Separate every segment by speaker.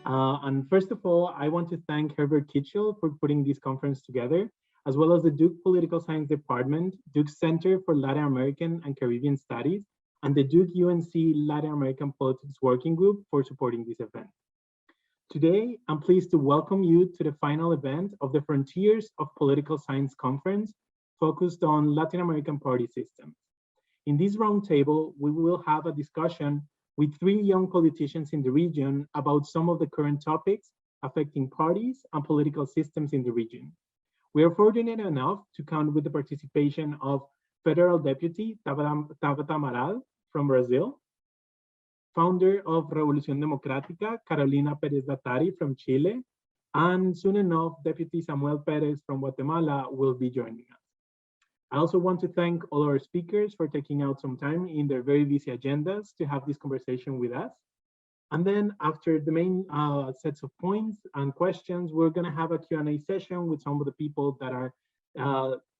Speaker 1: And first of all, I want to thank Herbert Kitchell for putting this conference together, as well as the Duke Political Science Department, Duke Center for Latin American and Caribbean Studies, and the Duke UNC Latin American Politics Working Group for supporting this event. Today, I'm pleased to welcome you to the final event of the Frontiers of Political Science Conference, focused on Latin American party systems. In this roundtable, we will have a discussion with 3 young politicians in the region about some of the current topics affecting parties and political systems in the region. We are fortunate enough to count with the participation of Federal Deputy Tábata Amaral from Brazil, founder of Revolución Democrática, Carolina Pérez-Dattari from Chile, and soon enough, Deputy Samuel Pérez from Guatemala will be joining us. I also want to thank all our speakers for taking out some time in their very busy agendas to have this conversation with us. And then after the main sets of points and questions, we're gonna have a Q&A session with some of the people that are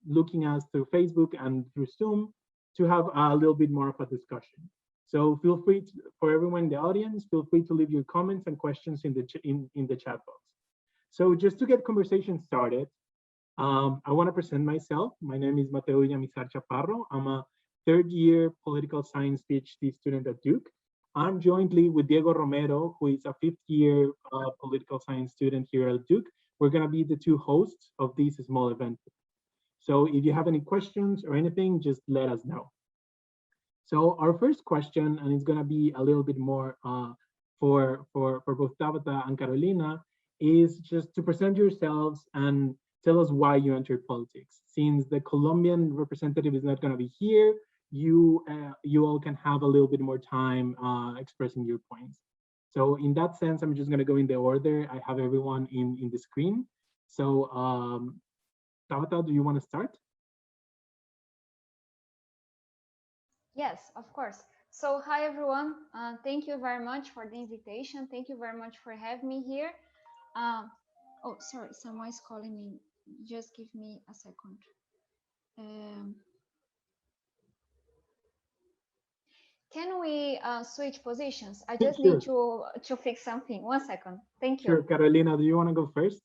Speaker 1: looking at us through Facebook and through Zoom to have a little bit more of a discussion. So feel free for everyone in the audience, feel free to leave your comments and questions in the chat box. So just to get conversation started, I want to present myself. My name is Mateo Villamizar Chaparro. I'm a 3rd year political science PhD student at Duke. I'm jointly with Diego Romero, who is a 5th year political science student here at Duke. We're going to be the 2 hosts of this small event. So if you have any questions or anything, just let us know. So our first question, and it's going to be a little bit more for both Tábata and Carolina, is just to present yourselves and tell us why you entered politics. Since the Colombian representative is not going to be here, you all can have a little bit more time expressing your points. So in that sense, I'm just going to go in the order. I have everyone in the screen. So Tábata, do you want to start?
Speaker 2: Yes, of course. So hi, everyone. Thank you very much for the invitation. Thank you very much for having me here. Oh, sorry, someone is calling me. Just give me a second. Can we switch positions? I just need to fix something. 1 second. Thank you.
Speaker 1: Sure, Carolina, do you want to go first?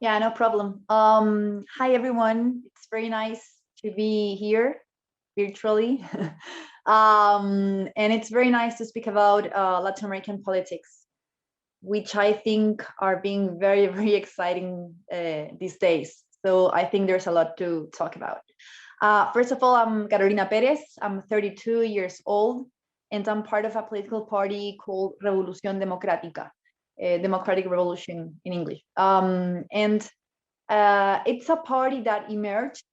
Speaker 3: Yeah, no problem. Hi, everyone. It's very nice to be here virtually. And it's very nice to speak about Latin American politics, which I think are being very, very exciting these days. So I think there's a lot to talk about. First of all, I'm Carolina Pérez. I'm 32 years old, and I'm part of a political party called Revolución Democrática, Democratic Revolution in English. And it's a party that emerged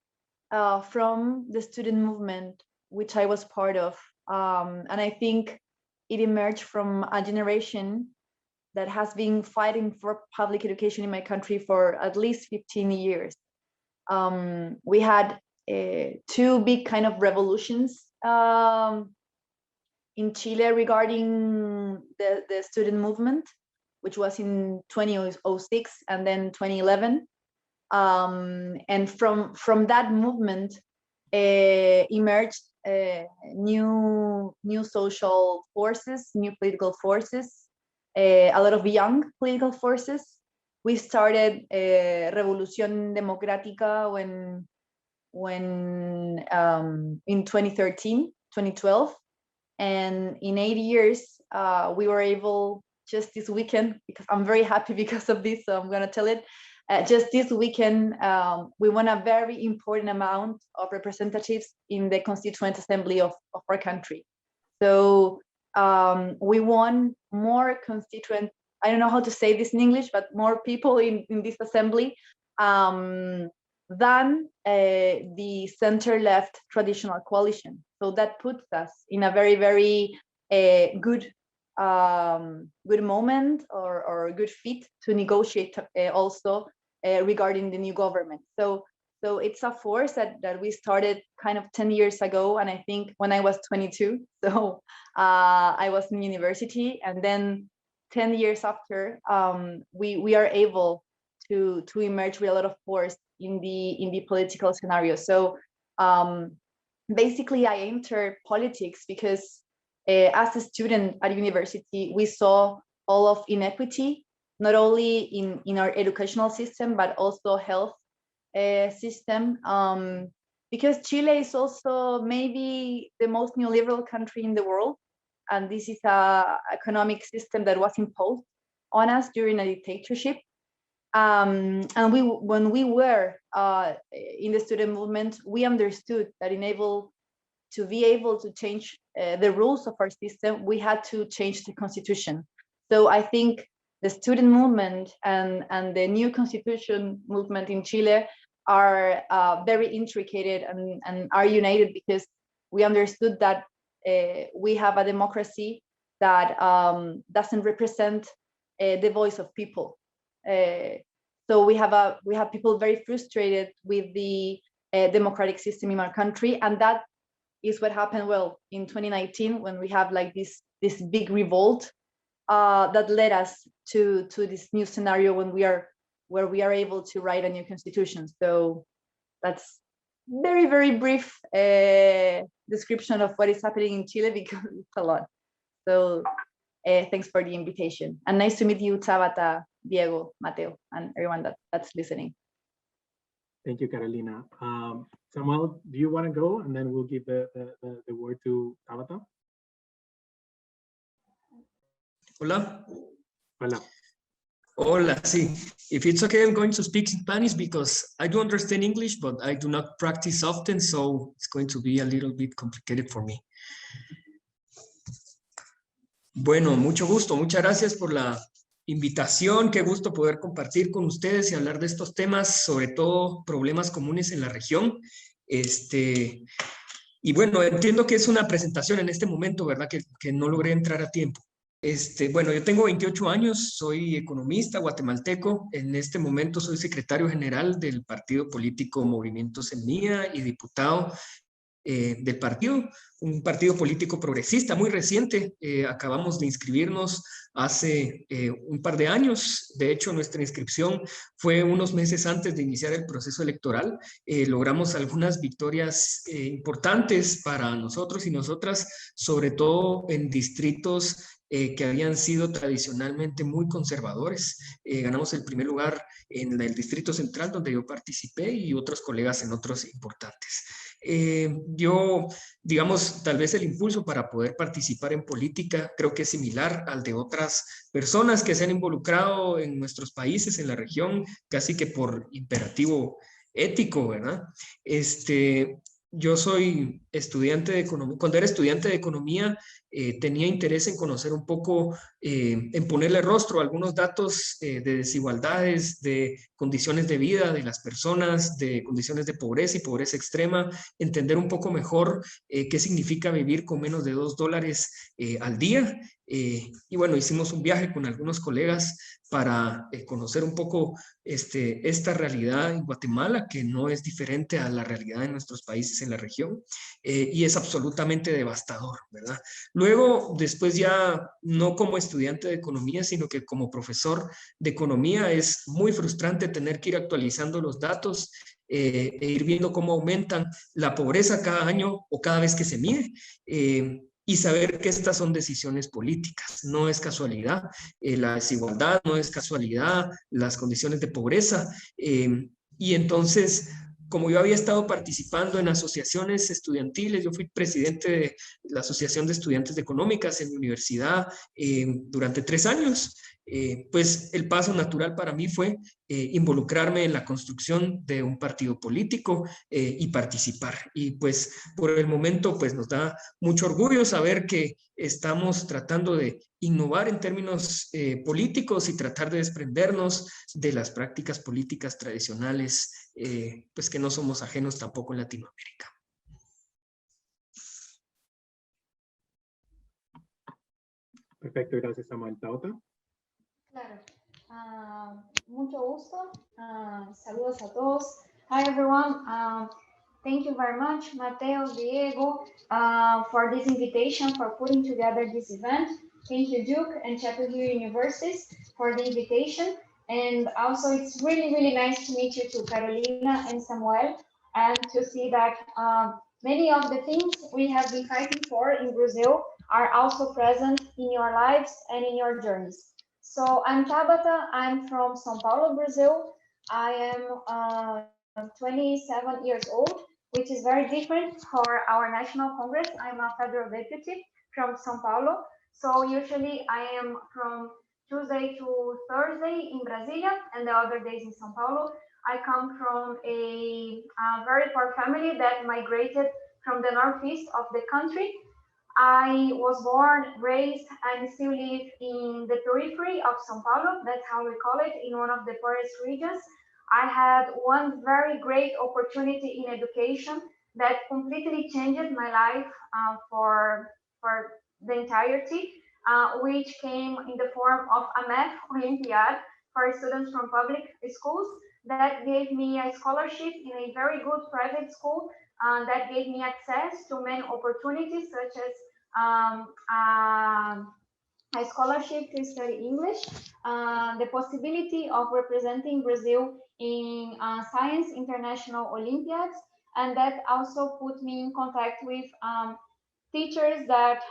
Speaker 3: from the student movement, which I was part of. And I think it emerged from a generation that has been fighting for public education in my country for at least 15 years. We had 2 big kind of revolutions in Chile regarding the student movement, which was in 2006 and then 2011. And from that movement emerged new social forces, new political forces, a lot of young political forces. We started Revolución Democrática when in 2013, 2012, and in 8 years we were able, just this weekend, because I'm very happy because of this, so I'm gonna tell it. Just this weekend, we won a very important amount of representatives in the Constituent Assembly of our country. So we won more constituent, I don't know how to say this in English, but more people in this assembly than the center-left traditional coalition. So that puts us in a very, very good moment or good fit to negotiate also regarding the new government. So it's a force that we started kind of 10 years ago, and I think when I was 22, so I was in university, and then 10 years after, we are able to emerge with a lot of force in the political scenario. So basically, I entered politics because as a student at university, we saw all of inequity, not only in our educational system, but also health system. Because Chile is also maybe the most neoliberal country in the world. And this is an economic system that was imposed on us during a dictatorship. And when we were in the student movement, we understood that to be able to change the rules of our system, we had to change the constitution. So I think the student movement and the new constitution movement in Chile are very intricate and are united because we understood that we have a democracy that doesn't represent the voice of people. So we have people very frustrated with the democratic system in our country, and that is what happened. Well, in 2019, when we have like this big revolt that led us to this new scenario where we are able to write a new constitution. So that's very, very brief description of what is happening in Chile, because it's a lot. So thanks for the invitation. And nice to meet you, Tábata, Diego, Mateo, and everyone that's listening.
Speaker 1: Thank you, Carolina. Samuel, do you want to go? And then we'll give the word to Tábata.
Speaker 4: Hola.
Speaker 1: Hola.
Speaker 4: Hola, sí. If it's okay, I'm going to speak Spanish because I do understand English, but I do not practice often, so it's going to be a little bit complicated for me. Bueno, mucho gusto. Muchas gracias por la invitación. Qué gusto poder compartir con ustedes y hablar de estos temas, sobre todo problemas comunes en la región. Y bueno, entiendo que es una presentación en este momento, ¿verdad? Que no logré entrar a tiempo. Bueno, yo tengo 28 años, soy economista guatemalteco. En este momento soy secretario general del partido político Movimiento Semilla y diputado del partido, un partido político progresista muy reciente. Acabamos de inscribirnos hace un par de años. De hecho, nuestra inscripción fue unos meses antes de iniciar el proceso electoral. Logramos algunas victorias importantes para nosotros y nosotras, sobre todo en distritos que habían sido tradicionalmente muy conservadores. Ganamos el primer lugar en el Distrito Central, donde yo participé, y otros colegas en otros importantes. Yo, digamos, tal vez el impulso para poder participar en política creo que es similar al de otras personas que se han involucrado en nuestros países, en la región, casi que por imperativo ético, ¿verdad? Yo soy estudiante de economía. Cuando era estudiante de economía, tenía interés en conocer un poco, en ponerle rostro a algunos datos de desigualdades, de condiciones de vida de las personas, de condiciones de pobreza y pobreza extrema, entender un poco mejor qué significa vivir con menos de $2 al día. Y bueno, hicimos un viaje con algunos colegas para conocer un poco esta realidad en Guatemala, que no es diferente a la realidad de nuestros países en la región, y es absolutamente devastador, ¿verdad? Luego, después ya no como estudiante de economía, sino que como profesor de economía, es muy frustrante tener que ir actualizando los datos e ir viendo cómo aumentan la pobreza cada año o cada vez que se mide. Y saber que estas son decisiones políticas, no es casualidad. La desigualdad no es casualidad, las condiciones de pobreza. Y entonces, como yo había estado participando en asociaciones estudiantiles, yo fui presidente de la Asociación de Estudiantes de Económicas en mi universidad durante 3 años. Pues el paso natural para mí fue involucrarme en la construcción de un partido político y participar. Y pues por el momento pues nos da mucho orgullo saber que estamos tratando de innovar en términos políticos y tratar de desprendernos de las prácticas políticas tradicionales, pues que no somos ajenos tampoco en Latinoamérica.
Speaker 1: Perfecto, gracias, Samuel. Tábata.
Speaker 2: Claro. Mucho gusto. Saludos a todos. Hi, everyone. Thank you very much, Mateo, Diego, for this invitation, for putting together this event. Thank you, Duke and Chapel Hill Universities, for the invitation. And also, it's really, really nice to meet you too, Carolina and Samuel, and to see that many of the things we have been fighting for in Brazil are also present in your lives and in your journeys. So I'm Tábata, I'm from São Paulo, Brazil. I am 27 years old, which is very different for our National Congress. I'm a federal deputy from São Paulo. So usually I am from Tuesday to Thursday in Brasilia and the other days in São Paulo. I come from a very poor family that migrated from the northeast of the country. I was born, raised, and still live in the periphery of São Paulo. That's how we call it, in one of the poorest regions. I had one very great opportunity in education that completely changed my life for the entirety, which came in the form of a math Olympiad for students from public schools that gave me a scholarship in a very good private school that gave me access to many opportunities, such as a scholarship to study English, the possibility of representing Brazil in Science International Olympiads, and that also put me in contact with teachers that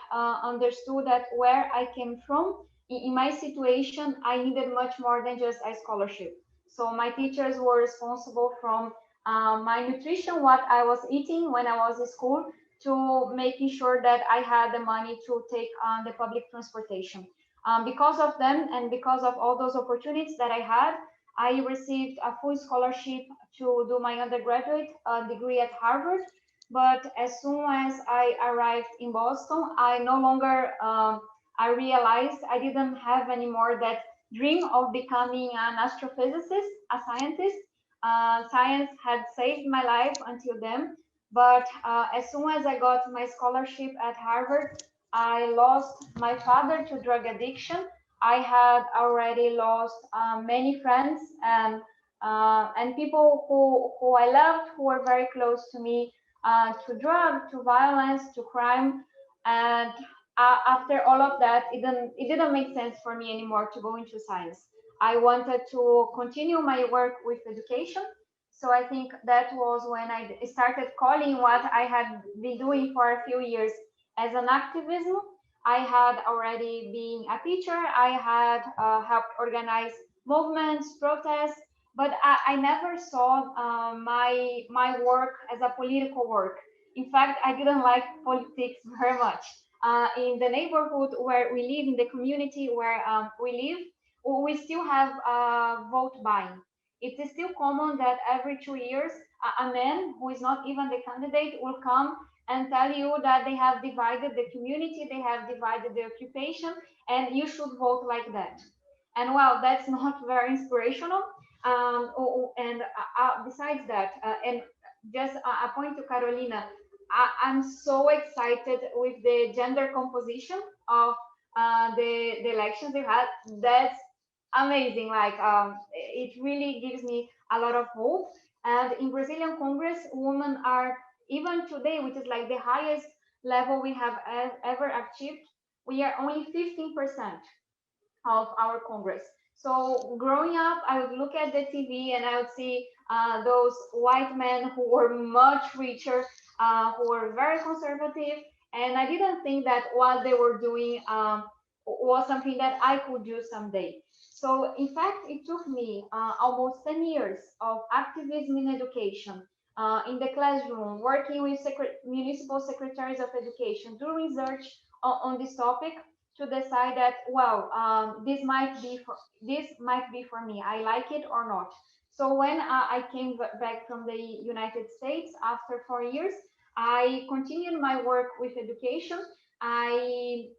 Speaker 2: understood that where I came from, in my situation, I needed much more than just a scholarship. So my teachers were responsible from my nutrition, what I was eating when I was in school, to making sure that I had the money to take on the public transportation. Because of them and because of all those opportunities that I had, I received a full scholarship to do my undergraduate degree at Harvard. But as soon as I arrived in Boston, I no longer, I realized I didn't have anymore that dream of becoming an astrophysicist, a scientist. Science had saved my life until then. But as soon as I got my scholarship at Harvard, I lost my father to drug addiction. I had already lost many friends and people who I loved, who were very close to me, to drug, to violence, to crime. And after all of that, it didn't make sense for me anymore to go into science. I wanted to continue my work with education. So I think that was when I started calling what I had been doing for a few years as an activism. I had already been a teacher. I had helped organize movements, protests, but I never saw my work as a political work. In fact, I didn't like politics very much. In the neighborhood where we live, in the community where we live, we still have vote buying. It is still common that every 2 years, a man who is not even the candidate will come and tell you that they have divided the community, they have divided the occupation, and you should vote like that. And well, that's not very inspirational. And besides that, and just a point to Carolina, I'm so excited with the gender composition of the elections they had. That's amazing. Like it really gives me a lot of hope. And in Brazilian Congress, women are, even today, which is like the highest level we have ever achieved, we are only 15% of our Congress. So growing up, I would look at the TV and I would see those white men who were much richer, who were very conservative, and I didn't think that what they were doing was something that I could do someday. So in fact, it took me almost 10 years of activism in education, in the classroom, working with municipal secretaries of education, doing research on this topic, to decide that, well, this might be for me. I like it or not. So when I came back from the United States after 4 years, I continued my work with education. I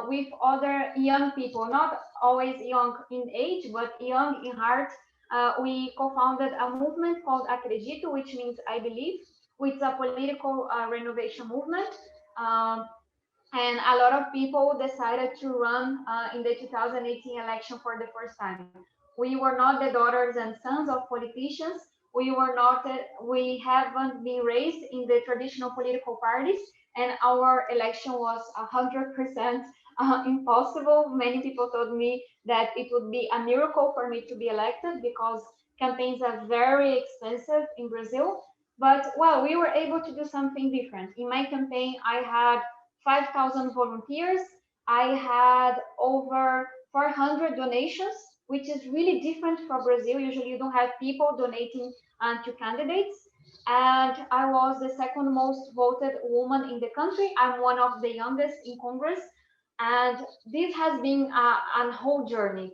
Speaker 2: with other young people, not always young in age, but young in heart. We co-founded a movement called Acredito, which means I believe, which is a political renovation movement. And a lot of people decided to run in the 2018 election for the first time. We were not the daughters and sons of politicians. We were not, we haven't been raised in the traditional political parties, and our election was 100% impossible. Many people told me that it would be a miracle for me to be elected because campaigns are very expensive in Brazil. But well, we were able to do something different. In my campaign, I had 5,000 volunteers. I had over 400 donations, which is really different for Brazil. Usually you don't have people donating to candidates. And I was the second most voted woman in the country. I'm one of the youngest in Congress. And this has been a whole journey.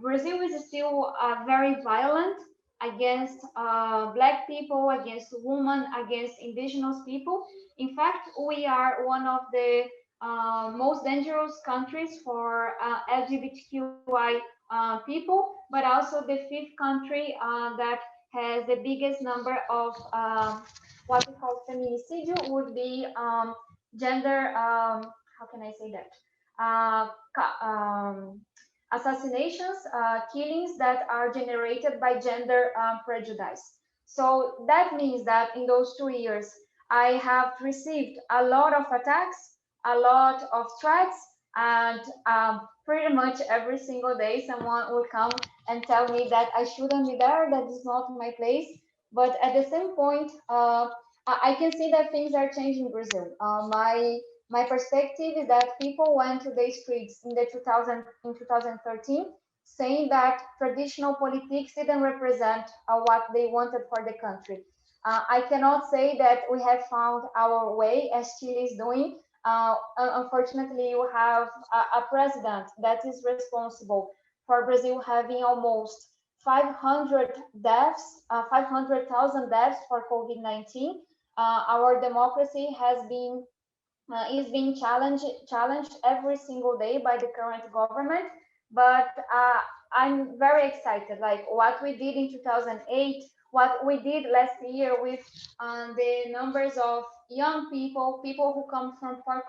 Speaker 2: Brazil is still very violent against Black people, against women, against indigenous people. In fact, we are one of the most dangerous countries for LGBTQI people, but also the 5th country that has the biggest number of what we call feminicidio, would be gender, how can I say that? Assassinations, killings that are generated by gender prejudice. So that means that in those 2 years, I have received a lot of attacks, a lot of threats, and pretty much every single day someone will come and tell me that I shouldn't be there, that is not my place. But at the same point, I can see that things are changing in Brazil. My perspective is that people went to the streets in 2013 saying that traditional politics didn't represent what they wanted for the country. I cannot say that we have found our way as Chile is doing. Unfortunately, you have a president that is responsible for Brazil having almost 500 deaths, 500,000 deaths for COVID-19. Our democracy has been is being challenged every single day by the current government. But I'm very excited, like what we did in 2008, what we did last year with the numbers of young people who come from poor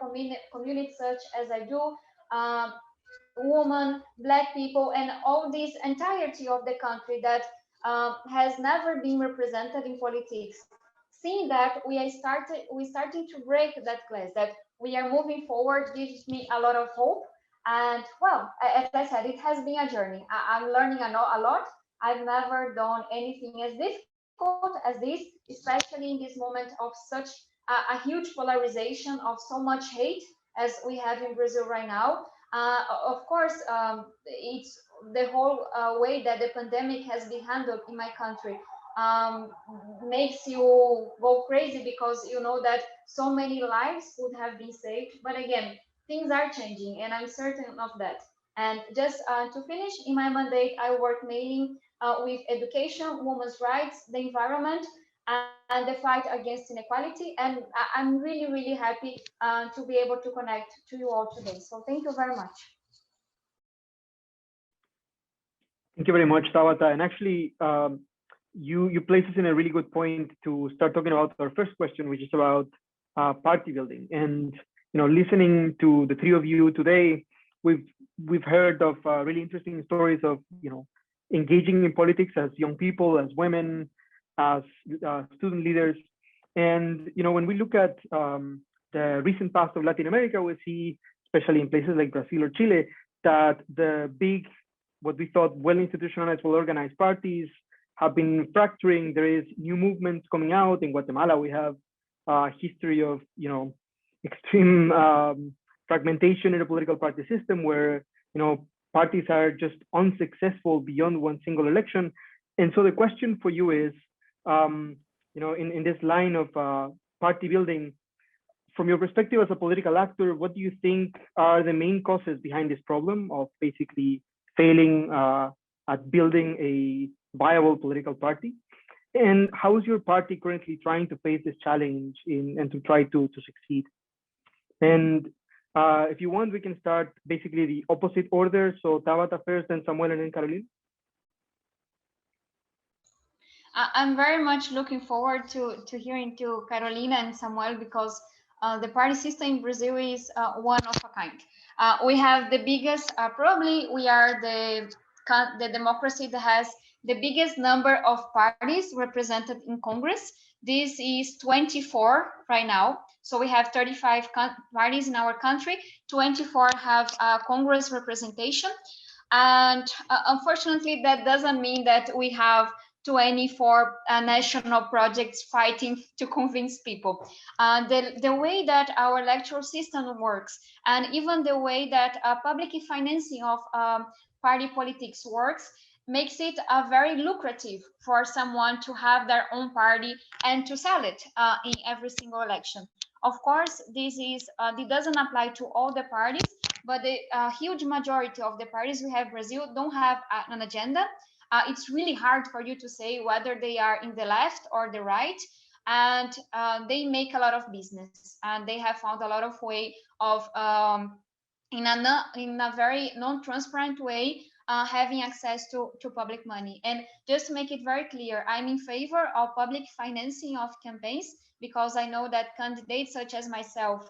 Speaker 2: communities such as I do, women, Black people, and all this entirety of the country that has never been represented in politics. Seeing that we're starting to break that glass, that we are moving forward, gives me a lot of hope. And well, as I said, it has been a journey. I'm learning a lot. I've never done anything as difficult as this, especially in this moment of such a huge polarization, of so much hate as we have in Brazil right now. Of course, it's the whole way that the pandemic has been handled in my country. Makes you go crazy, because you know that so many lives would have been saved. But again, things are changing, and I'm certain of that. And just to finish, in my mandate, I work mainly with education, women's rights, the environment, and the fight against inequality. And I'm really, really happy to be able to connect to you all today. So thank you very much.
Speaker 5: Thank you very much, Tábata. And actually, you place us in a really good point to start talking about our first question, which is about party building. And listening to the three of you today, we've heard of really interesting stories of engaging in politics as young people, as women, as student leaders. And when we look at the recent past of Latin America, we see, especially in places like Brazil or Chile, that the big, what we thought well-institutionalized, well-organized parties have been fracturing. There is new movements coming out. In Guatemala, we have a history of extreme fragmentation in the political party system, where parties are just unsuccessful beyond one single election. And so the question for you is, in this line of party building, from your perspective as a political actor, what do you think are the main causes behind this problem of basically failing at building a viable political party? And how is your party currently trying to face this challenge and to try to succeed? And if you want, we can start basically the opposite order. So Tábata first, then Samuel, and then Carolina.
Speaker 2: I'm very much looking forward to hearing to Carolina and Samuel, because the party system in Brazil is one of a kind. We have the biggest, probably we are the democracy that has the biggest number of parties represented in Congress. This is 24 right now. So we have 35 parties in our country, 24 have Congress representation. And unfortunately, that doesn't mean that we have 24 national projects fighting to convince people. The way that our electoral system works, and even the way that public financing of party politics works, makes it very lucrative for someone to have their own party and to sell it in every single election. Of course, this doesn't apply to all the parties, but the huge majority of the parties we have in Brazil don't have an agenda. It's really hard for you to say whether they are in the left or the right, and they make a lot of business, and they have found a lot of way of in a very non-transparent way having access to public money. And just to make it very clear, I'm in favor of public financing of campaigns, because I know that candidates such as myself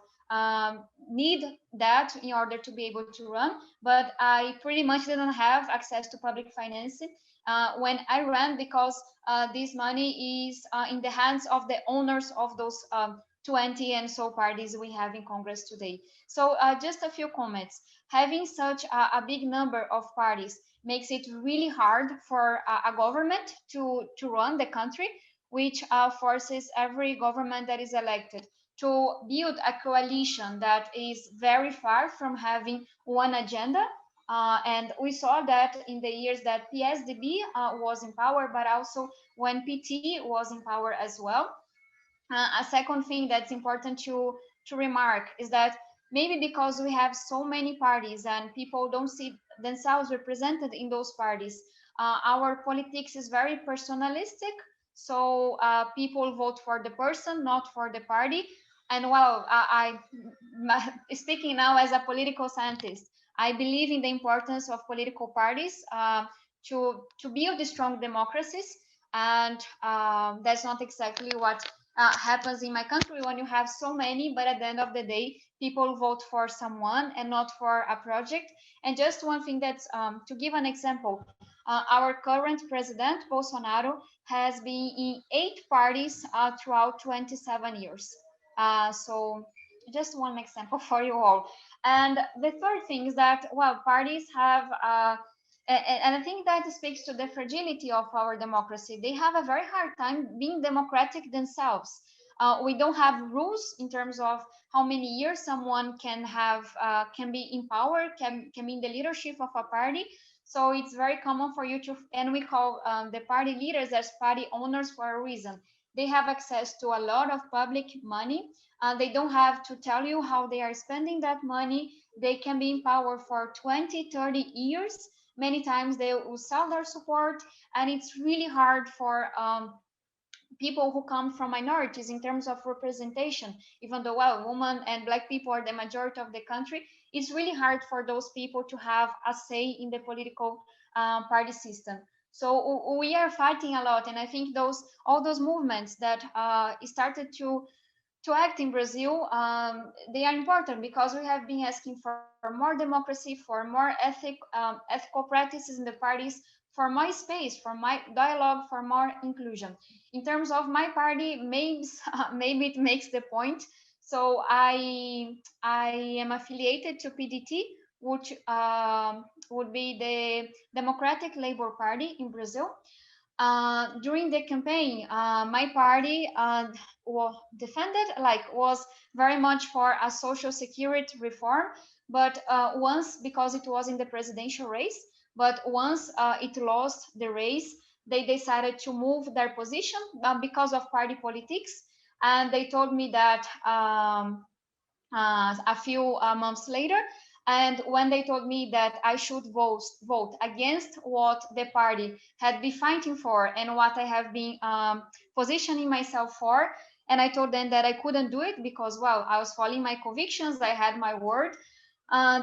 Speaker 2: need that in order to be able to run, but I pretty much didn't have access to public financing when I ran, because this money is in the hands of the owners of those 20 and so parties we have in Congress today. So just a few comments. Having such a big number of parties makes it really hard for a government to run the country, which forces every government that is elected to build a coalition that is very far from having one agenda. And we saw that in the years that PSDB was in power, but also when PT was in power as well. A second thing that's important to remark is that maybe because we have so many parties and people don't see themselves represented in those parties, our politics is very personalistic. So people vote for the person, not for the party. And well, speaking now as a political scientist, I believe in the importance of political parties to build strong democracies. And that's not exactly what happens in my country when you have so many, but at the end of the day, people vote for someone and not for a project. And just one thing that's to give an example, our current president, Bolsonaro, has been in 8 parties throughout 27 years. So just one example for you all. And the third thing is that, well, parties have and I think that speaks to the fragility of our democracy. They have a very hard time being democratic themselves. We don't have rules in terms of how many years someone can have, can be in power, can be in the leadership of a party. So it's very common for you to, and we call the party leaders as party owners for a reason. They have access to a lot of public money. They don't have to tell you how they are spending that money. They can be in power for 20, 30 years. Many times they will sell their support, and it's really hard for people who come from minorities in terms of representation. Even though, well, women and Black people are the majority of the country, it's really hard for those people to have a say in the political party system. So we are fighting a lot, and I think all those movements that started to act in Brazil, they are important because we have been asking for more democracy, for more ethical practices in the parties, for my space, for my dialogue, for more inclusion. In terms of my party, maybe it makes the point. So I am affiliated to PDT, which would be the Democratic Labour Party in Brazil. During the campaign, my party was very much for a social security reform, but because it was in the presidential race, but once it lost the race, they decided to move their position because of party politics. And they told me that a few months later, and when they told me that I should vote against what the party had been fighting for and what I have been positioning myself for, and I told them that I couldn't do it because, well, I was following my convictions, I had my word.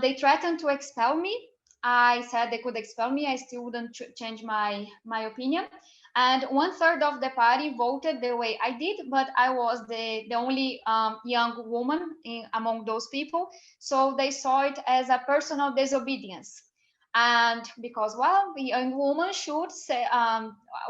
Speaker 2: They threatened to expel me. I said they could expel me, I still wouldn't change my opinion. And 1/3 of the party voted the way I did, but I was the only young woman among those people. So they saw it as a personal disobedience. And because, well, the young woman should say,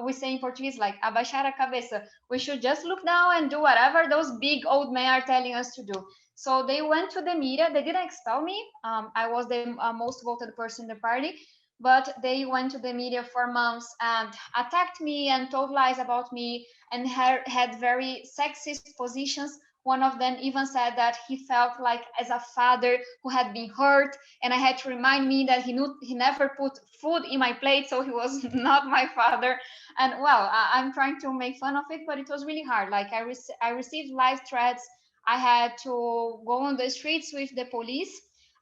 Speaker 2: we say in Portuguese, like, abaixar a cabeça. We should just look down and do whatever those big old men are telling us to do. So they went to the media. They didn't expel me. I was the most voted person in the party. but they went to the media for months and attacked me and told lies about me and had very sexist positions. One of them even said that he felt like as a father who had been hurt, and I had to remind me that he never put food in my plate, so he was not my father. And well, I'm trying to make fun of it, but it was really hard. Like I received live threats. I had to go on the streets with the police,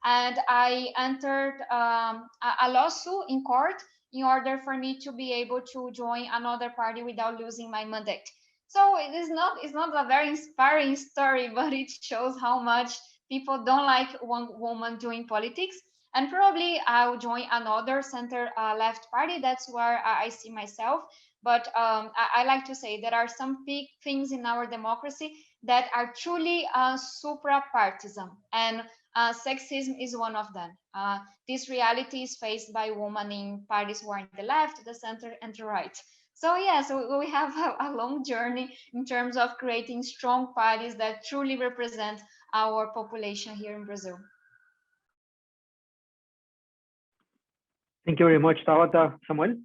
Speaker 2: and I entered a lawsuit in court in order for me to be able to join another party without losing my mandate. So it's not a very inspiring story, but it shows how much people don't like one woman doing politics. And probably I'll join another center left party. That's where I see myself. But I like to say there are some big things in our democracy that are truly supra-partisan, and sexism is one of them. This reality is faced by women in parties who are in the left, the center, and the right. So yeah, so we have a long journey in terms of creating strong parties that truly represent our population here in Brazil.
Speaker 5: Thank you very much, Tábata. Samuel?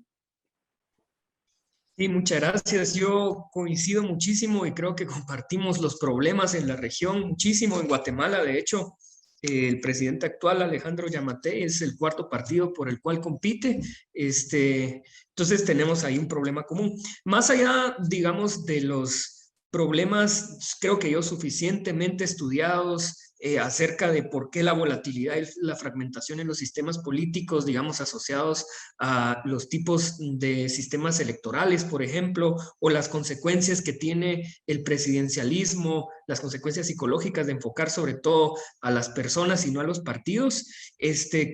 Speaker 4: Sí, muchas gracias. Yo coincido muchísimo y creo que compartimos los problemas en la región muchísimo. En Guatemala, de hecho, el presidente actual, Alejandro Yamatei, es el cuarto partido por el cual compite. Entonces tenemos ahí un problema común. Más allá, digamos, de los problemas, creo que yo suficientemente estudiados acerca de por qué la volatilidad y la fragmentación en los sistemas políticos, digamos, asociados a los tipos de sistemas electorales, por ejemplo, o las consecuencias que tiene el presidencialismo, las consecuencias psicológicas de enfocar sobre todo a las personas y no a los partidos.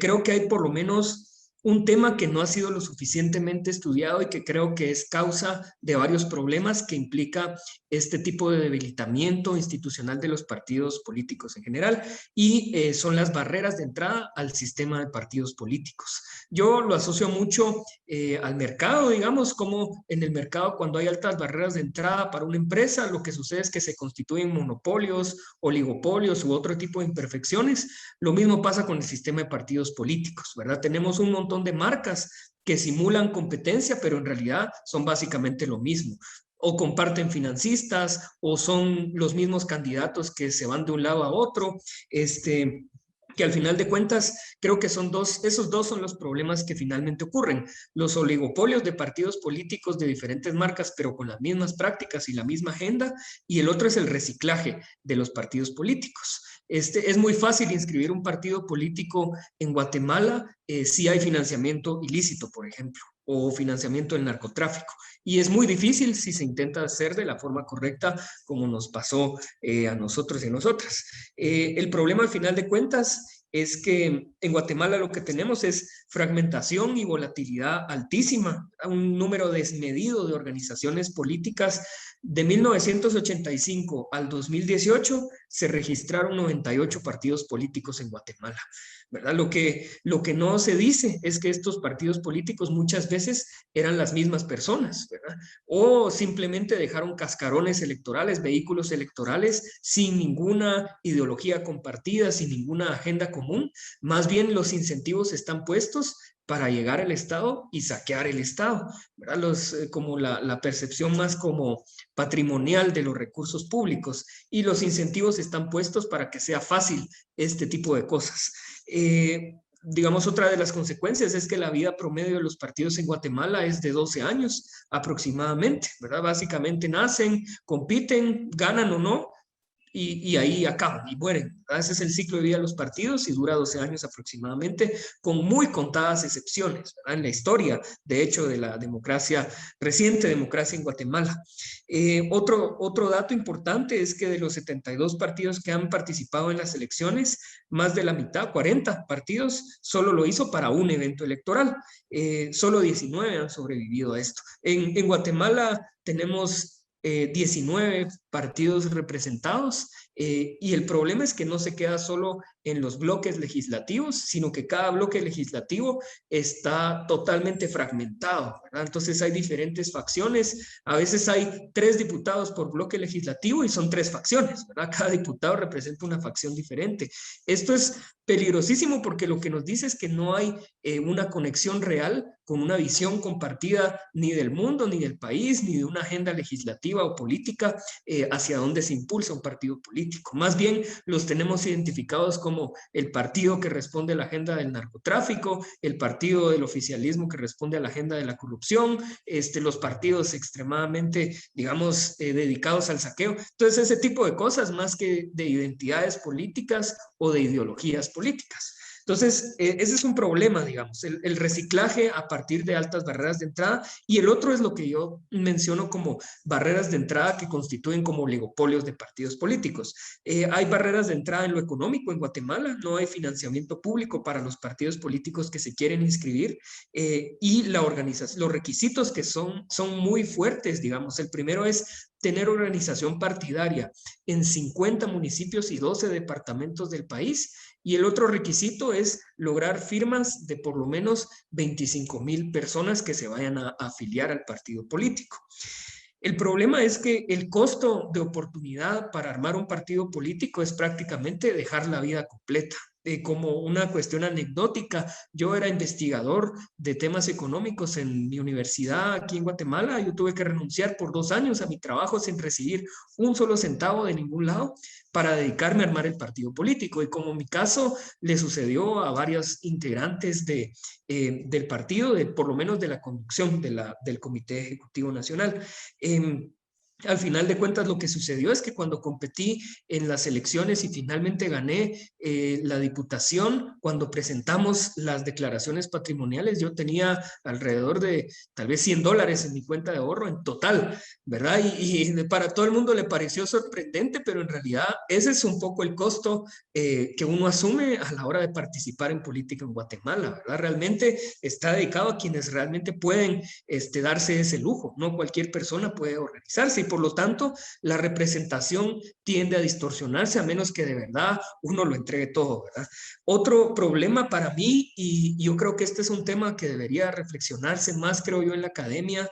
Speaker 4: Creo que hay por lo menos un tema que no ha sido lo suficientemente estudiado y que creo que es causa de varios problemas que implica este tipo de debilitamiento institucional de los partidos políticos en general, y son las barreras de entrada al sistema de partidos políticos. Yo lo asocio mucho al mercado, digamos, como en el mercado cuando hay altas barreras de entrada para una empresa, lo que sucede es que se constituyen monopolios, oligopolios u otro tipo de imperfecciones. Lo mismo pasa con el sistema de partidos políticos, ¿verdad? Tenemos un montón de marcas que simulan competencia, pero en realidad son básicamente lo mismo. O comparten financistas, o son los mismos candidatos que se van de un lado a otro, que al final de cuentas creo que esos dos son los problemas que finalmente ocurren. Los oligopolios de partidos políticos de diferentes marcas, pero con las mismas prácticas y la misma agenda, y el otro es el reciclaje de los partidos políticos. Es muy fácil inscribir un partido político en Guatemala si hay financiamiento ilícito, por ejemplo, o financiamiento del narcotráfico. Y es muy difícil si se intenta hacer de la forma correcta, como nos pasó a nosotros y a nosotras. El problema, al final de cuentas, es que en Guatemala lo que tenemos es fragmentación y volatilidad altísima, un número desmedido de organizaciones políticas. De 1985 al 2018 se registraron 98 partidos políticos en Guatemala, ¿verdad? Lo que no se dice es que estos partidos políticos muchas veces eran las mismas personas, ¿verdad? O simplemente dejaron cascarones electorales, vehículos electorales sin ninguna ideología compartida, sin ninguna agenda común. Más bien los incentivos están puestos para llegar al Estado y saquear el Estado, ¿verdad? Como la percepción más como patrimonial de los recursos públicos, y los incentivos están puestos para que sea fácil este tipo de cosas. Digamos, otra de las consecuencias es que la vida promedio de los partidos en Guatemala es de 12 años aproximadamente, ¿verdad? Básicamente nacen, compiten, ganan o no, y ahí acaban y mueren. Ese es el ciclo de vida de los partidos y dura 12 años aproximadamente, con muy contadas excepciones, ¿verdad? En la historia, de hecho, de la democracia, reciente democracia en Guatemala. Otro dato importante es que de los 72 partidos que han participado en las elecciones, más de la mitad, 40 partidos, solo lo hizo para un evento electoral. Solo 19 han sobrevivido a esto. En Guatemala tenemos 19 partidos representados, y el problema es que no se queda solo en los bloques legislativos, sino que cada bloque legislativo está totalmente fragmentado, ¿verdad? Entonces hay diferentes facciones, a veces hay 3 diputados por bloque legislativo y son 3 facciones, ¿verdad? Cada diputado representa una facción diferente. Esto es Peligrosísimo porque lo que nos dice es que no hay una conexión real con una visión compartida ni del mundo, ni del país, ni de una agenda legislativa o política hacia dónde se impulsa un partido político. Más bien los tenemos identificados como el partido que responde a la agenda del narcotráfico, el partido del oficialismo que responde a la agenda de la corrupción, los partidos extremadamente, digamos, dedicados al saqueo. Entonces, ese tipo de cosas más que de identidades políticas o de ideologías políticas. Entonces, ese es un problema, digamos, el reciclaje a partir de altas barreras de entrada, y el otro es lo que yo menciono como barreras de entrada que constituyen como oligopolios de partidos políticos. Hay barreras de entrada en lo económico en Guatemala, no hay financiamiento público para los partidos políticos que se quieren inscribir, y la organización, los requisitos que son muy fuertes, digamos. El primero es tener organización partidaria en 50 municipios y 12 departamentos del país. Y el otro requisito es lograr firmas de por lo menos 25,000 personas que se vayan a afiliar al partido político. El problema es que el costo de oportunidad para armar un partido político es prácticamente dejar la vida completa. Como una cuestión anecdótica, yo era investigador de temas económicos en mi universidad aquí en Guatemala. Yo tuve que renunciar por 2 años a mi trabajo sin recibir un solo centavo de ningún lado para dedicarme a armar el partido político. Y como mi caso le sucedió a varios integrantes del partido, por lo menos de la conducción del Comité Ejecutivo Nacional. Al final de cuentas, lo que sucedió es que cuando competí en las elecciones y finalmente gané la diputación, cuando presentamos las declaraciones patrimoniales, yo tenía alrededor de tal vez $100 en mi cuenta de ahorro en total, ¿verdad? Y para todo el mundo le pareció sorprendente, pero en realidad ese es un poco el costo que uno asume a la hora de participar en política en Guatemala, ¿verdad? Realmente está dedicado a quienes realmente pueden darse ese lujo, no cualquier persona puede organizarse, y por lo tanto la representación tiende a distorsionarse a menos que de verdad uno lo entregue todo, ¿verdad? Otro problema para mí, y yo creo que este es un tema que debería reflexionarse más, creo yo, en la academia,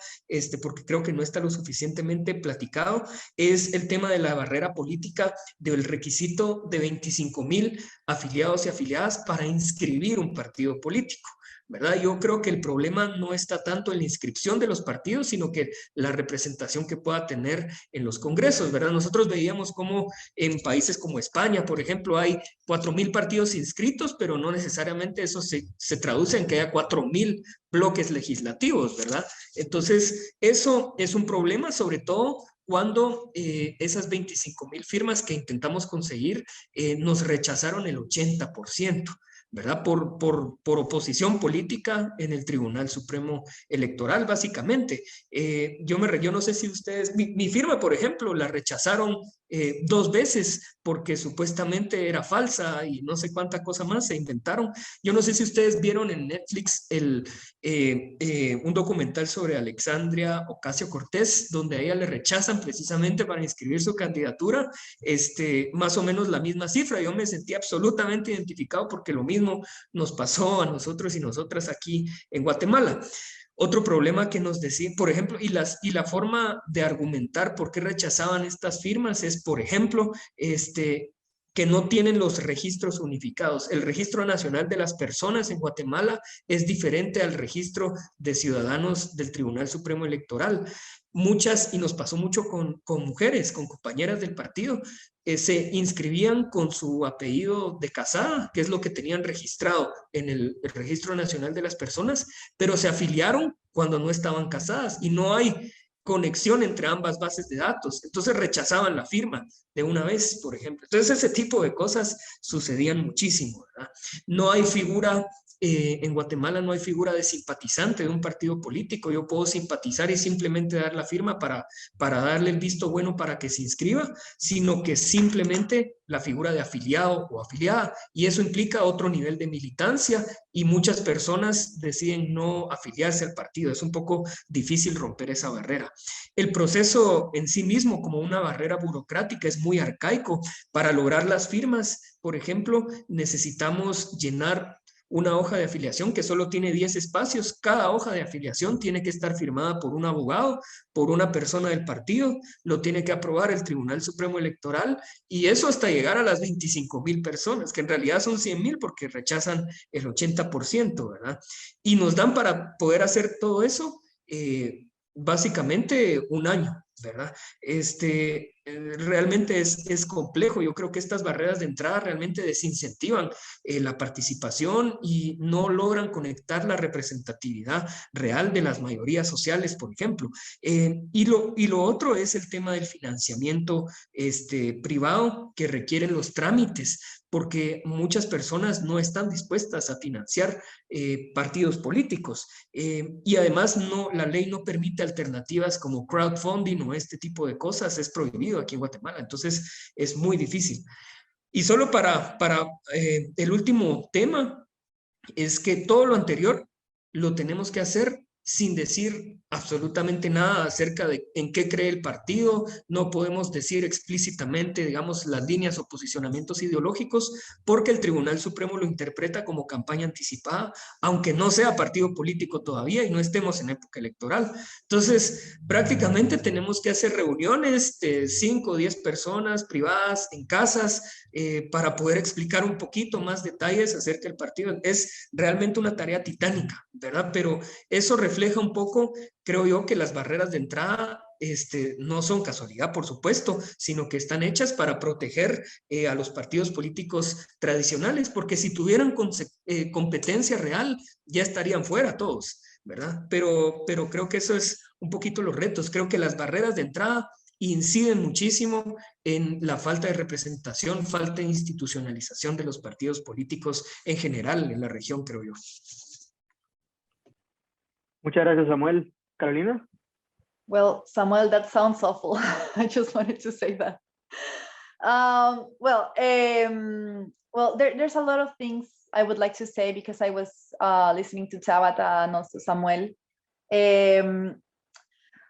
Speaker 4: porque creo que no está lo suficientemente platicado, es el tema de la barrera política, del requisito de 25,000 afiliados y afiliadas para inscribir un partido político, ¿verdad? Yo creo que el problema no está tanto en la inscripción de los partidos, sino que la representación que pueda tener en los congresos, ¿verdad? Nosotros veíamos cómo en países como España, por ejemplo, hay 4,000 partidos inscritos, pero no necesariamente eso se traduce en que haya 4,000 bloques legislativos, ¿verdad? Entonces, eso es un problema, sobre todo cuando esas 25,000 firmas que intentamos conseguir nos rechazaron el 80%. ¿Verdad? Por oposición política en el Tribunal Supremo Electoral, básicamente. Yo no sé si ustedes, mi firma, por ejemplo, la rechazaron 2 veces porque supuestamente era falsa y no sé cuánta cosa más se inventaron. Yo no sé si ustedes vieron en Netflix un documental sobre Alexandria Ocasio-Cortez, donde a ella le rechazan precisamente para inscribir su candidatura, más o menos la misma cifra. Yo me sentí absolutamente identificado porque lo mismo nos pasó a nosotros y nosotras aquí en Guatemala. Otro problema que nos decían, por ejemplo, y la forma de argumentar por qué rechazaban estas firmas es, por ejemplo, que no tienen los registros unificados. El Registro Nacional de las Personas en Guatemala es diferente al registro de ciudadanos del Tribunal Supremo Electoral. Muchas, y nos pasó mucho con mujeres, con compañeras del partido, se inscribían con su apellido de casada, que es lo que tenían registrado en el Registro Nacional de las Personas, pero se afiliaron cuando no estaban casadas y no hay conexión entre ambas bases de datos. Entonces rechazaban la firma de una vez, por ejemplo. Entonces ese tipo de cosas sucedían muchísimo, ¿verdad? No hay figura en Guatemala no hay figura de simpatizante de un partido político. Yo puedo simpatizar y simplemente dar la firma para darle el visto bueno para que se inscriba, sino que simplemente la figura de afiliado o afiliada, y eso implica otro nivel de militancia y muchas personas deciden no afiliarse al partido. Es un poco difícil romper esa barrera. El proceso en sí mismo, como una barrera burocrática, es muy arcaico. Para lograr las firmas, por ejemplo, necesitamos llenar una hoja de afiliación que solo tiene 10 espacios. Cada hoja de afiliación tiene que estar firmada por un abogado, por una persona del partido, lo tiene que aprobar el Tribunal Supremo Electoral, y eso hasta llegar a las 25,000 personas, que en realidad son 100,000 porque rechazan el 80%, ¿verdad? Y nos dan para poder hacer todo eso básicamente un año, ¿verdad? Realmente es complejo. Yo creo que estas barreras de entrada realmente desincentivan la participación y no logran conectar la representatividad real de las mayorías sociales, por ejemplo. Y lo otro es el tema del financiamiento privado que requieren los trámites, porque muchas personas no están dispuestas a financiar partidos políticos. Y además la ley no permite alternativas como crowdfunding o este tipo de cosas, es prohibido aquí en Guatemala, entonces es muy difícil. Y solo para el último tema, es que todo lo anterior lo tenemos que hacer sin decir absolutamente nada acerca de en qué cree el partido. No podemos decir explícitamente, digamos, las líneas o posicionamientos ideológicos, porque el Tribunal Supremo lo interpreta como campaña anticipada, aunque no sea partido político todavía y no estemos en época electoral. Entonces, prácticamente tenemos que hacer reuniones de 5 o 10 personas privadas en casas para poder explicar un poquito más detalles acerca del partido. Es realmente una tarea titánica, ¿verdad? Pero eso refleja un poco, creo yo, que las barreras de entrada no son casualidad, por supuesto, sino que están hechas para proteger a los partidos políticos tradicionales, porque si tuvieran competencia real, ya estarían fuera todos, ¿verdad? Pero creo que eso es un poquito los retos. Creo que las barreras de entrada inciden muchísimo en la falta de representación, falta de institucionalización de los partidos políticos en general en la región, creo yo.
Speaker 5: Muchas gracias, Samuel. Carolina?
Speaker 3: Well, Samuel, that sounds awful. I just wanted to say that. Well, there's a lot of things I would like to say because I was listening to Tábata and also Samuel.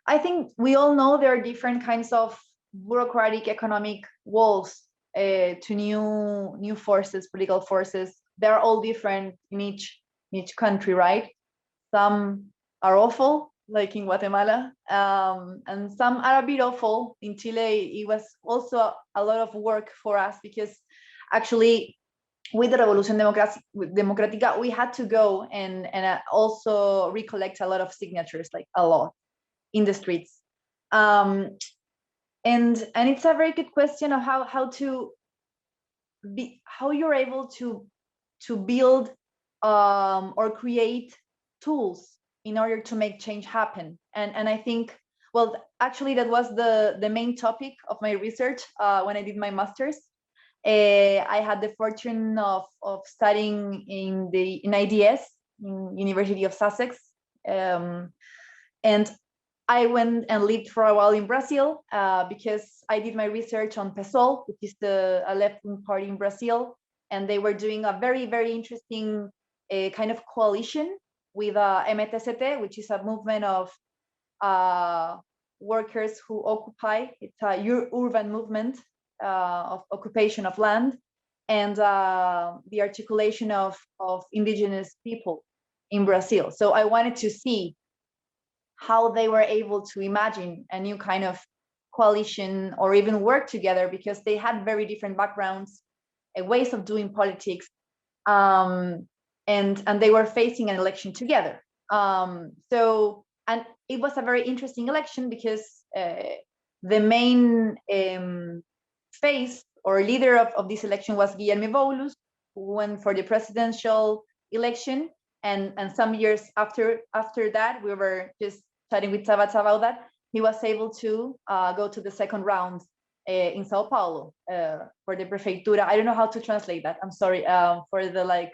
Speaker 3: I think we all know there are different kinds of bureaucratic economic walls to new forces, political forces. They're all different in each country, right? Some are awful, like in Guatemala, and some are a bit awful. In Chile, it was also a lot of work for us because actually with the Revolución Democrática, we had to go and also recollect a lot of signatures, like a lot, in the streets. And it's a very good question of how you're able to build or create tools in order to make change happen. And I think, well, actually that was the main topic of my research when I did my master's. I had the fortune of studying in IDS, in University of Sussex. And I went and lived for a while in Brazil because I did my research on PSOL, which is a left-wing party in Brazil. And they were doing a very, very interesting kind of coalition with MTCT, which is a movement of workers who occupy. It's a urban movement of occupation of land and the articulation of indigenous people in Brazil. So I wanted to see how they were able to imagine a new kind of coalition or even work together because they had very different backgrounds, ways of doing politics, and they were facing an election together. And it was a very interesting election because the main face or leader of this election was Guilherme Boulos, who went for the presidential election. And some years after that, we were just chatting with Tábata about that. He was able to go to the second round in Sao Paulo for the prefeitura. I don't know how to translate that. I'm sorry, for the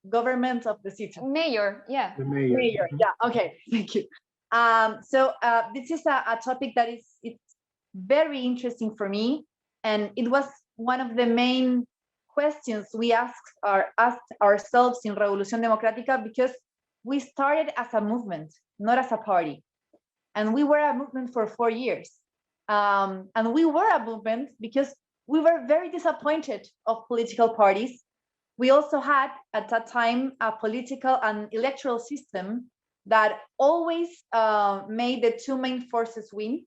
Speaker 3: government of the city.
Speaker 2: Mayor, yeah.
Speaker 1: The mayor.
Speaker 3: Mayor, yeah. Okay, thank you. So this is a topic that it's very interesting for me, and it was one of the main questions we asked ourselves in Revolución Democrática because we started as a movement, not as a party. And we were a movement for 4 years. And we were a movement because we were very disappointed of political parties we also had at that time a political and electoral system that always made the two main forces win.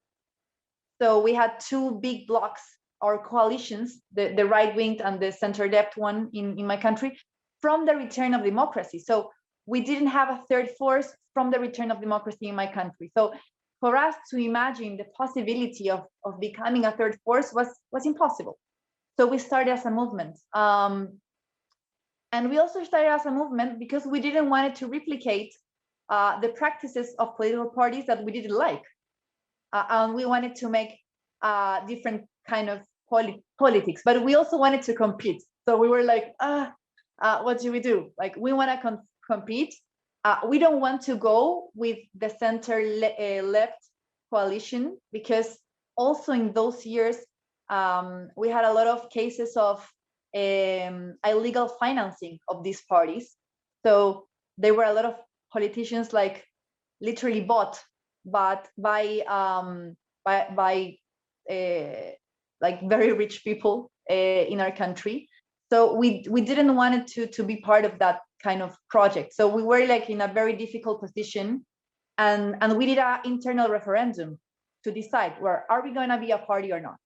Speaker 3: So we had two big blocks or coalitions, the right-wing and the center-left one in my country, from the return of democracy. So we didn't have a third force from the return of democracy in my country. So for us to imagine the possibility of becoming a third force was impossible. So we started as a movement. And we also started as a movement because we didn't want it to replicate the practices of political parties that we didn't like. And we wanted to make different kind of politics, but we also wanted to compete. So we were like, what do we do? Like, we want to compete. We don't want to go with the center-left coalition, because also in those years, we had a lot of cases of illegal financing of these parties. So there were a lot of politicians like literally bought by like very rich people in our country. So we didn't want it to be part of that kind of project. So we were like in a very difficult position, and we did an internal referendum to decide, where are we going to be a party or not.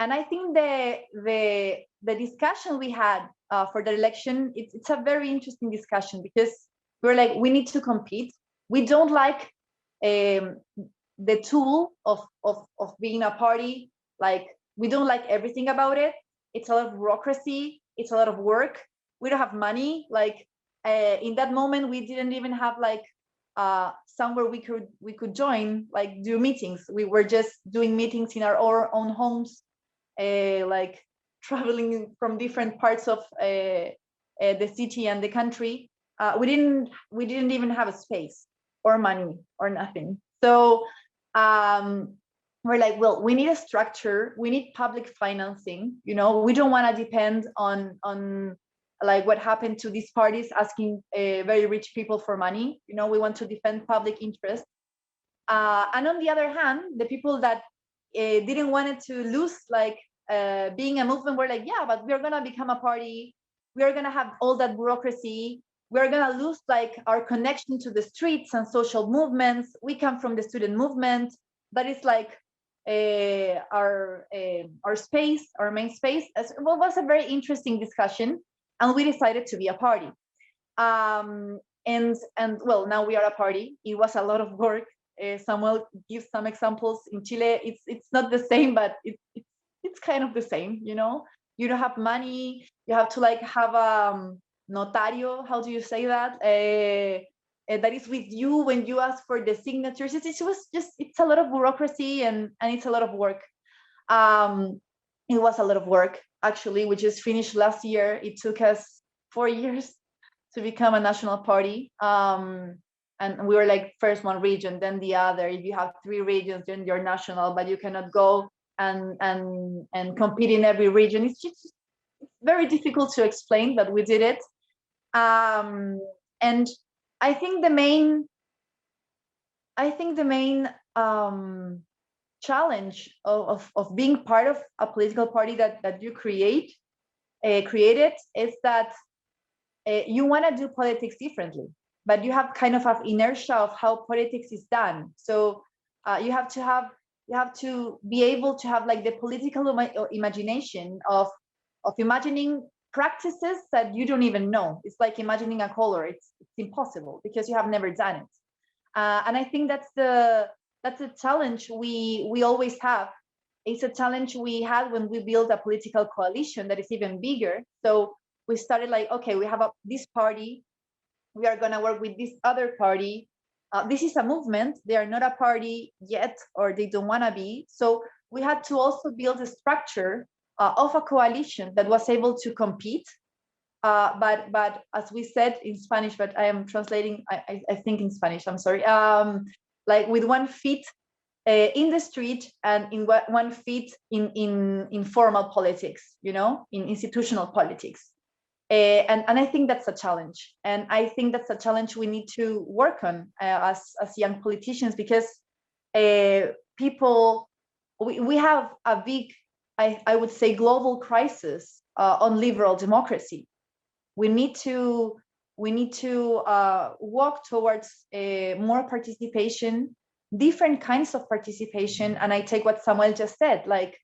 Speaker 3: And I think the discussion we had for the election, it's a very interesting discussion, because we're like, we need to compete. We don't like the tool of being a party. Like, we don't like everything about it. It's a lot of bureaucracy. It's a lot of work. We don't have money. Like, in that moment, we didn't even have like somewhere we could join, like do meetings. We were just doing meetings in our own homes, like traveling from different parts of the city and the country. We didn't even have a space or money or nothing. So we're like, well, we need a structure. We need public financing. You know, we don't want to depend on like what happened to these parties asking very rich people for money. You know, we want to defend public interest. And on the other hand, the people that didn't want it to lose like being a movement were like, yeah, but we're gonna become a party. We're gonna have all that bureaucracy. We're gonna lose like our connection to the streets and social movements. We come from the student movement. That is like our space, our main space. It was a very interesting discussion, and we decided to be a party. And well, now we are a party. It was a lot of work. Samuel gives some examples. In Chile, it's not the same, but it's kind of the same. You know, you don't have money. You have to like have a notario. How do you say that? That is with you when you ask for the signatures. It's a lot of bureaucracy, and it's a lot of work. It was a lot of work, actually. We just finished last year. It took us 4 years to become a national party. And we were like first one region, then the other. If you have 3 regions, then you're national, but you cannot go and compete in every region. It's just very difficult to explain, but we did it. And I think the main challenge of being part of a political party that you created is that you want to do politics differently, but you have kind of inertia of how politics is done. So you have to be able to have like the political imagination of imagining practices that you don't even know. It's like imagining a color. It's impossible because you have never done it. And I think that's a challenge we always have. It's a challenge we had when we built a political coalition that is even bigger. So we started like, okay, we have this party. We are gonna work with this other party. This is a movement. They are not a party yet, or they don't wanna be. So we had to also build a structure of a coalition that was able to compete. But as we said in Spanish, but I am translating, I think in Spanish, I'm sorry. Like with 1 feet in the street and in 1 feet in formal politics, you know, in institutional politics. And I think that's a challenge. And I think that's a challenge we need to work on as young politicians, because we have a big, I would say, global crisis on liberal democracy. we need to walk towards more participation, different kinds of participation. And I take what Samuel just said, like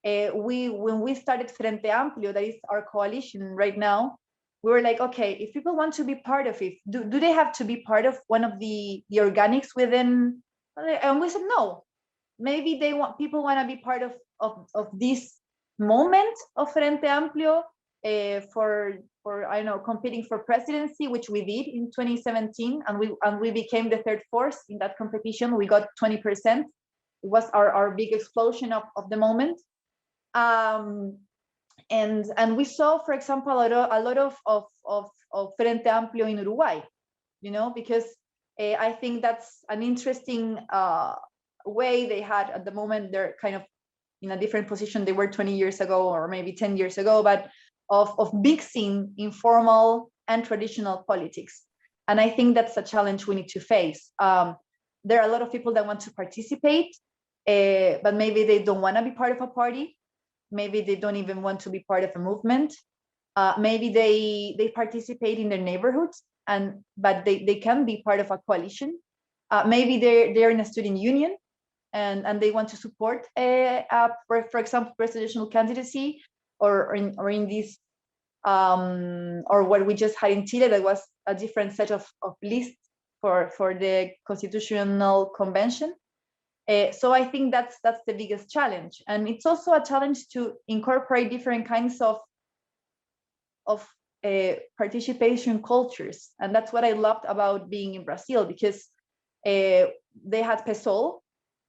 Speaker 3: when we started Frente Amplio, that is our coalition right now, we were like, okay, if people want to be part of it, do they have to be part of one of the organics within? And we said no. Maybe people want to be part of this moment of Frente Amplio for I don't know, competing for presidency, which we did in 2017, and we became the third force in that competition. We got 20%. It was our big explosion of the moment. And we saw, for example, a lot of Frente Amplio in Uruguay, because I think that's an interesting way they had at the moment. They're kind of in a different position they were 20 years ago or maybe 10 years ago, but of mixing informal and traditional politics. And I think that's a challenge we need to face. There are a lot of people that want to participate, but maybe they don't want to be part of a party. Maybe they don't even want to be part of a movement. Maybe they participate in their neighborhoods, but they can be part of a coalition. Maybe they're in a student union and they want to support, for example, presidential candidacy, or in this, or what we just had in Chile, that was a different set of lists for the Constitutional Convention. So I think that's the biggest challenge, and it's also a challenge to incorporate different kinds of participation cultures, and that's what I loved about being in Brazil, because they had PSOL,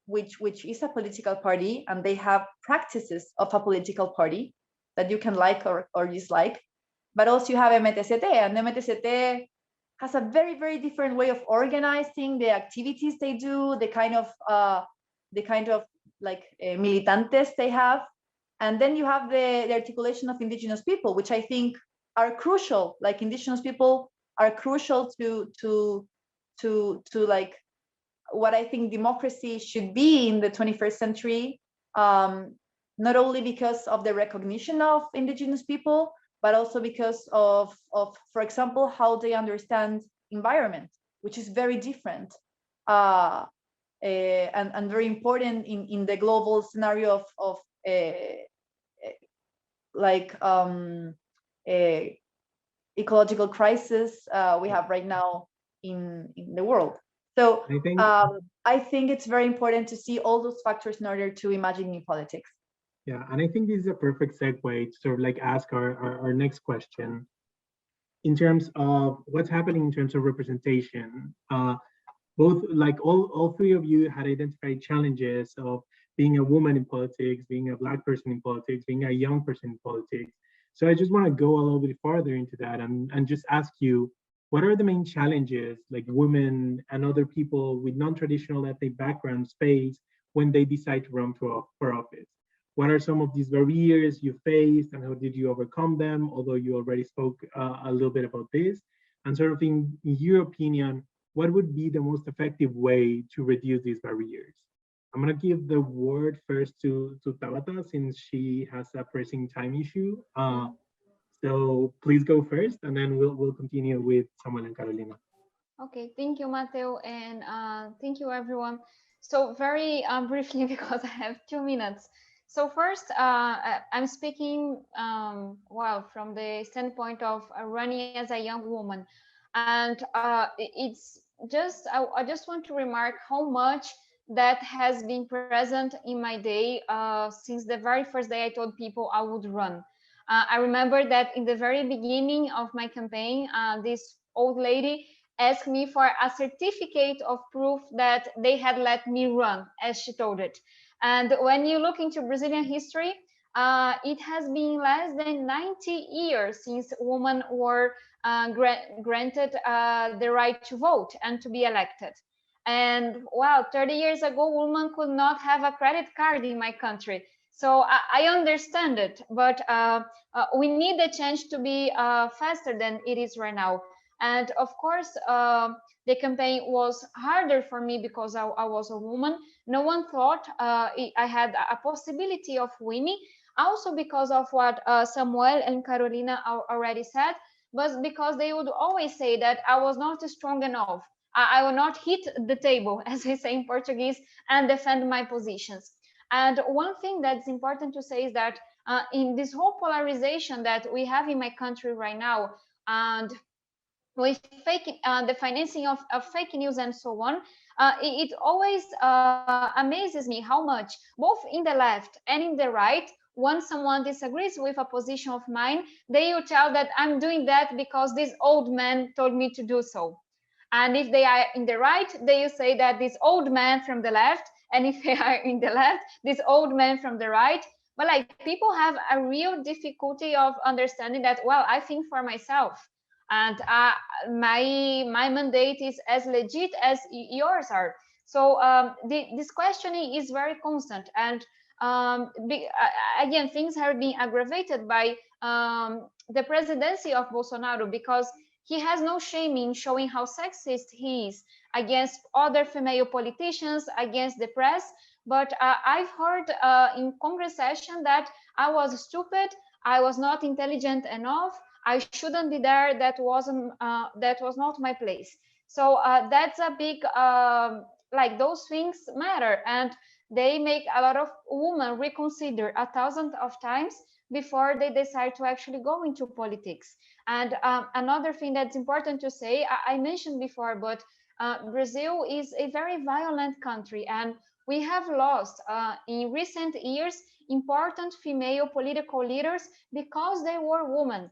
Speaker 3: which is a political party, and they have practices of a political party that you can like or dislike, but also you have MTCT, and MTCT has a very, very different way of organizing the activities they do, the kind of like militantes they have. And then you have the articulation of indigenous people, which I think are crucial. Like indigenous people are crucial to like what I think democracy should be in the 21st century, not only because of the recognition of indigenous people, but also because of for example, how they understand environment, which is very different and very important in the global scenario of ecological crisis we have right now in the world. So I think it's very important to see all those factors in order to imagine new politics.
Speaker 1: Yeah, and I think this is a perfect segue to sort of like ask our next question in terms of what's happening in terms of representation. Both, like all three of you had identified challenges of being a woman in politics, being a Black person in politics, being a young person in politics. So I just want to go a little bit farther into that and just ask you, what are the main challenges like women and other people with non-traditional ethnic backgrounds face when they decide to run for office? What are some of these barriers you faced and how did you overcome them? Although you already spoke a little bit about this. And sort of in your opinion, what would be the most effective way to reduce these barriers? I'm gonna give the word first to Tábata, since she has a pressing time issue. So please go first, and then we'll continue with Samuel and Carolina.
Speaker 2: Okay, thank you, Mateo, and thank you, everyone. So very briefly, because I have 2 minutes. So first, I'm speaking, from the standpoint of running as a young woman. And it's just, I just want to remark how much that has been present in my day since the very first day I told people I would run. I remember that in the very beginning of my campaign, this old lady asked me for a certificate of proof that they had let me run, as she told it. And when you look into Brazilian history, it has been less than 90 years since women were granted the right to vote and to be elected. And 30 years ago, women could not have a credit card in my country. So I understand it, but we need the change to be faster than it is right now. And of course, the campaign was harder for me because I was a woman. No one thought I had a possibility of winning, also because of what Samuel and Carolina already said. but because they would always say that I was not strong enough. I will not hit the table, as I say in Portuguese, and defend my positions. And one thing that's important to say is that in this whole polarization that we have in my country right now, and with the financing of fake news and so on, it always amazes me how much, both in the left and in the right, when someone disagrees with a position of mine, they will tell that I'm doing that because this old man told me to do so. And if they are in the right, they will say that this old man from the left, and if they are in the left, this old man from the right. But like, people have a real difficulty of understanding that, well, I think for myself, and my mandate is as legit as yours are. So this questioning is very constant, and again, things have been aggravated by the presidency of Bolsonaro, because he has no shame in showing how sexist he is against other female politicians, against the press. But I've heard in Congress session that I was stupid, I was not intelligent enough, I shouldn't be there, that was not my place. So that's a big, like, those things matter, and they make a lot of women reconsider 1,000 of times before they decide to actually go into politics. And another thing that's important to say, I mentioned before, but Brazil is a very violent country, and we have lost in recent years important female political leaders because they were women.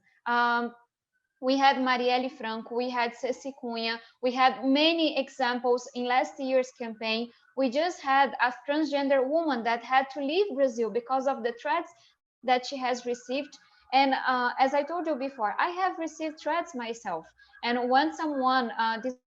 Speaker 2: We had Marielle Franco, we had Ceci Cunha, we had many examples in last year's campaign. We just had a transgender woman that had to leave Brazil because of the threats that she has received. And as I told you before, I have received threats myself. And when someone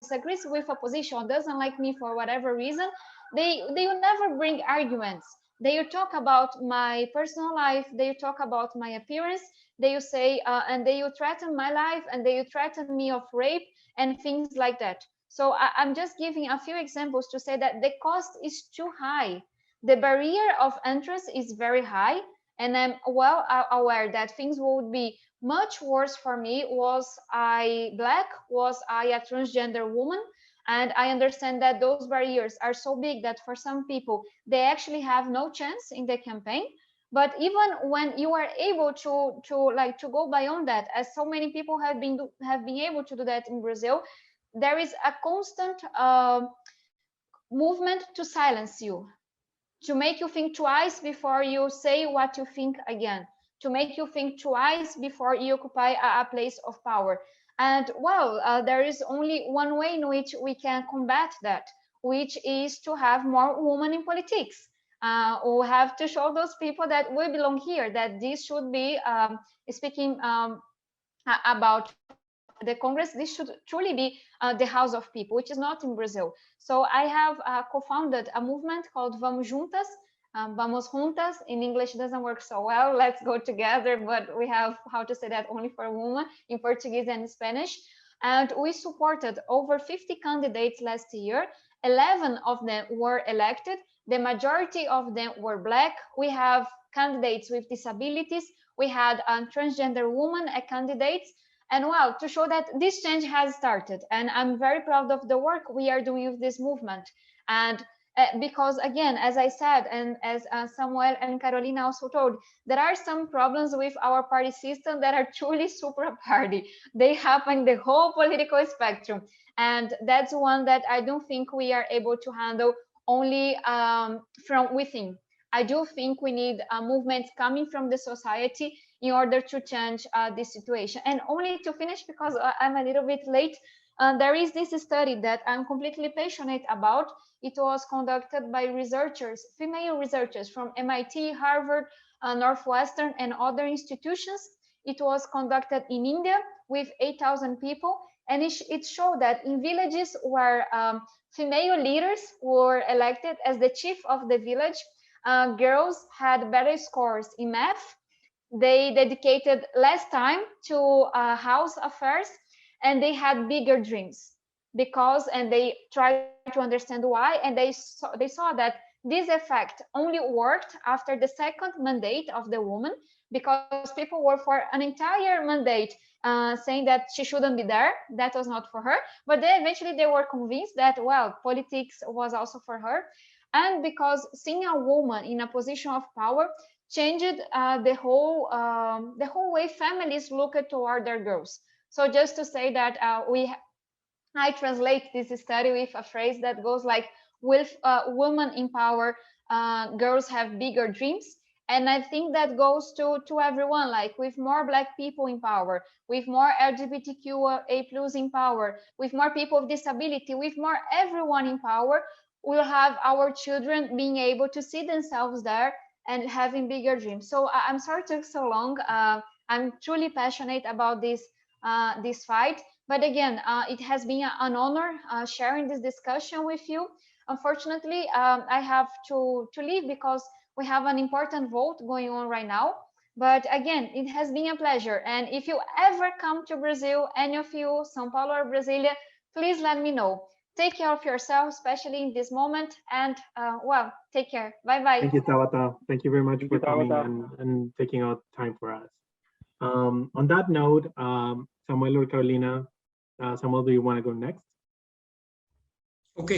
Speaker 2: disagrees with a position or doesn't like me for whatever reason, they will never bring arguments. They will talk about my personal life, they will talk about my appearance, they will say, and they will threaten my life, and they will threaten me of rape and things like that. So I'm just giving a few examples to say that the cost is too high. The barrier of entrance is very high, and I'm well aware that things would be much worse for me was I Black, was I a transgender woman. And I understand that those barriers are so big that for some people, they actually have no chance in the campaign. But even when you are able to go beyond that, as so many people have been able to do that in Brazil, there is a constant movement to silence you, to make you think twice before you say what you think again, to make you think twice before you occupy a place of power. And well, there is only one way in which we can combat that, which is to have more women in politics. We have to show those people that we belong here, that this should be, speaking about the Congress, this should truly be the House of People, which is not in Brazil. So I have co-founded a movement called Vamos Juntas. Vamos Juntas in English doesn't work so well. Let's go together, but we have how to say that only for women in Portuguese and Spanish. And we supported over 50 candidates last year. 11 of them were elected. The majority of them were Black. We have candidates with disabilities. We had transgender women as candidates. And well, to show that this change has started, and I'm very proud of the work we are doing with this movement. And because again, as I said, and as Samuel and Carolina also told, there are some problems with our party system that are truly super party. They happen the whole political spectrum. And that's one that I don't think we are able to handle only from within. I do think we need movements coming from the society in order to change this situation. And only to finish, because I'm a little bit late, there is this study that I'm completely passionate about. It was conducted by researchers, female researchers from MIT, Harvard, Northwestern, and other institutions. It was conducted in India with 8,000 people. And it showed that in villages where female leaders were elected as the chief of the village, girls had better scores in math. They dedicated less time to house affairs, and they had bigger dreams because, and they tried to understand why, and they saw that this effect only worked after the second mandate of the woman, because people were for an entire mandate saying that she shouldn't be there. That was not for her. But then eventually they were convinced that, well, politics was also for her. And because seeing a woman in a position of power changed the whole way families look toward their girls. So just to say that I translate this study with a phrase that goes like, with women in power, girls have bigger dreams. And I think that goes to everyone, like with more Black people in power, with more LGBTQA+ in power, with more people with disability, with more everyone in power, we'll have our children being able to see themselves there and having bigger dreams. So I'm sorry it took so long. I'm truly passionate about this fight. But again, it has been an honor sharing this discussion with you. Unfortunately, I have to leave because we have an important vote going on right now. But again, it has been a pleasure. And if you ever come to Brazil, any of you, São Paulo or Brasilia, please let me know. Take care of yourself, especially in this moment. And well, take care. Bye-bye.
Speaker 1: Thank you, Tábata. Thank you very much
Speaker 5: Thank
Speaker 1: for
Speaker 5: you,
Speaker 1: coming
Speaker 5: Tábata.
Speaker 1: and taking out time for us. On that note, Samuel or Carolina, Samuel, do you want to go next?
Speaker 4: Ok,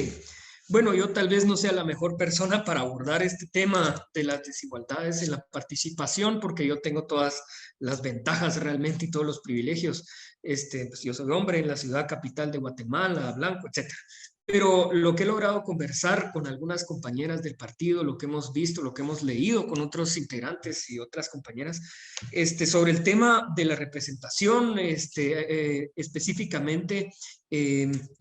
Speaker 4: bueno, yo tal vez no sea la mejor persona para abordar este tema de las desigualdades en la participación, porque yo tengo todas las ventajas realmente y todos los privilegios. Pues yo soy hombre en la ciudad capital de Guatemala, blanco, etc. Pero lo que he logrado conversar con algunas compañeras del partido, lo que hemos visto, lo que hemos leído con otros integrantes y otras compañeras, sobre el tema de la representación, específicamente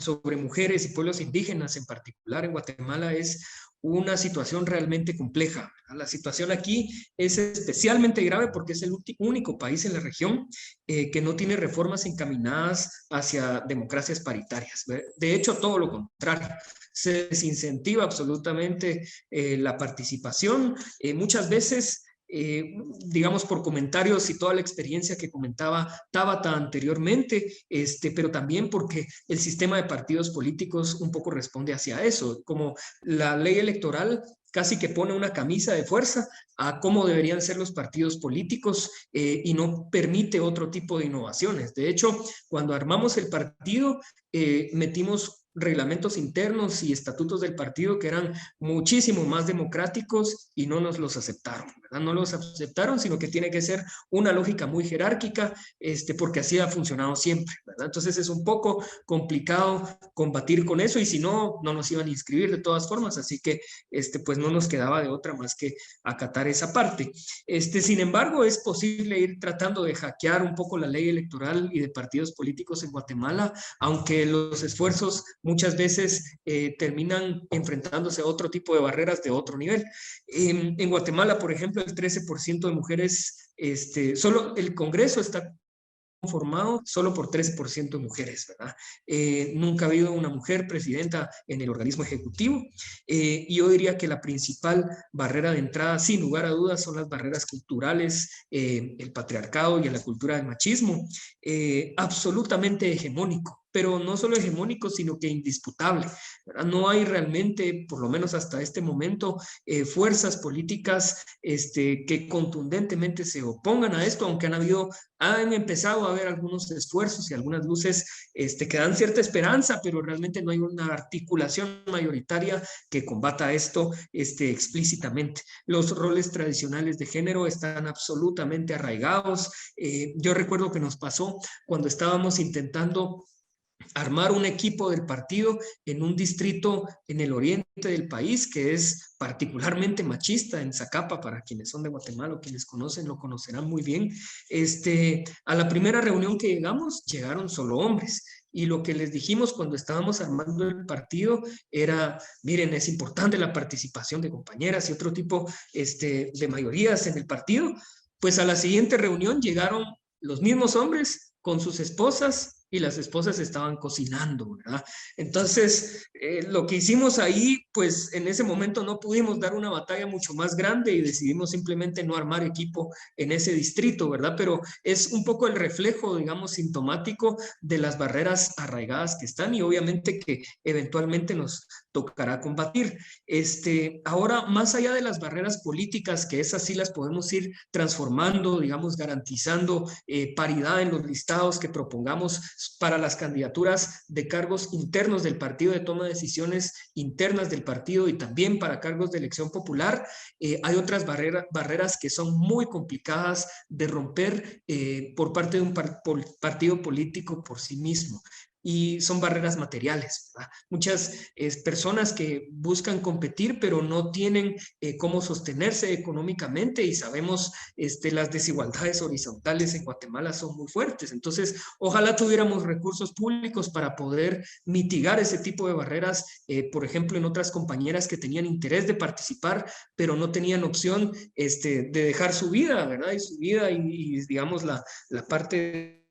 Speaker 4: sobre mujeres y pueblos indígenas en particular en Guatemala, es una situación realmente compleja. La situación aquí es especialmente grave porque es el único país en la región que no tiene reformas encaminadas hacia democracias paritarias. De hecho, todo lo contrario. Se desincentiva absolutamente la participación. Muchas veces, digamos, por comentarios y toda la experiencia que comentaba Tábata anteriormente, pero también porque el sistema de partidos políticos un poco responde hacia eso, como la ley electoral casi que pone una camisa de fuerza a cómo deberían ser los partidos políticos y no permite otro tipo de innovaciones. De hecho, cuando armamos el partido, metimos reglamentos internos y estatutos del partido que eran muchísimo más democráticos y no nos los aceptaron, ¿verdad? No los aceptaron, sino que tiene que ser una lógica muy jerárquica, porque así ha funcionado siempre, ¿verdad? Entonces es un poco complicado combatir con eso y si no, no nos iban a inscribir de todas formas, así que pues no nos quedaba de otra más que acatar esa parte. Sin embargo, es posible ir tratando de hackear un poco la ley electoral y de partidos políticos en Guatemala, aunque los esfuerzos muchas veces terminan enfrentándose a otro tipo de barreras de otro nivel. En Guatemala, por ejemplo, el 13% de mujeres, solo el Congreso está conformado solo por 13% de mujeres, ¿verdad? Nunca ha habido una mujer presidenta en el organismo ejecutivo y yo diría que la principal barrera de entrada, sin lugar a dudas, son las barreras culturales, el patriarcado y la cultura del machismo, absolutamente hegemónico, pero no solo hegemónico, sino que indisputable, ¿verdad? No hay realmente, por lo menos hasta este momento, fuerzas políticas que contundentemente se opongan a esto, aunque han empezado a haber algunos esfuerzos y algunas luces que dan cierta esperanza, pero realmente no hay una articulación mayoritaria que combata esto explícitamente. Los roles tradicionales de género están absolutamente arraigados. Yo recuerdo que nos pasó cuando estábamos intentando armar un equipo del partido en un distrito en el oriente del país que es particularmente machista, en Zacapa, para quienes son de Guatemala o quienes conocen, lo conocerán muy bien. A la primera reunión que llegaron solo hombres. Y lo que les dijimos cuando estábamos armando el partido era, miren, es importante la participación de compañeras y otro tipo de mayorías en el partido. Pues a la siguiente reunión llegaron los mismos hombres con sus esposas y las esposas estaban cocinando, ¿verdad? Entonces, lo que hicimos ahí, pues en ese momento no pudimos dar una batalla mucho más grande y decidimos simplemente no armar equipo en ese distrito, ¿verdad? Pero es un poco el reflejo, digamos, sintomático de las barreras arraigadas que están y obviamente que eventualmente nos tocará combatir. Ahora, más allá de las barreras políticas, que esas sí las podemos ir transformando, digamos, garantizando paridad en los listados que propongamos para las candidaturas de cargos internos del partido, de toma de decisiones internas del partido y también para cargos de elección popular, hay otras barreras que son muy complicadas de romper por parte de un partido político por sí mismo. Y son barreras materiales, ¿verdad? Muchas personas que buscan competir, pero no tienen cómo sostenerse económicamente y sabemos las desigualdades horizontales en Guatemala son muy fuertes. Entonces, ojalá tuviéramos recursos públicos para poder mitigar ese tipo de barreras, por ejemplo, en otras compañeras que tenían interés de participar, pero no tenían opción de dejar su vida, ¿verdad? Y su vida y digamos, la parte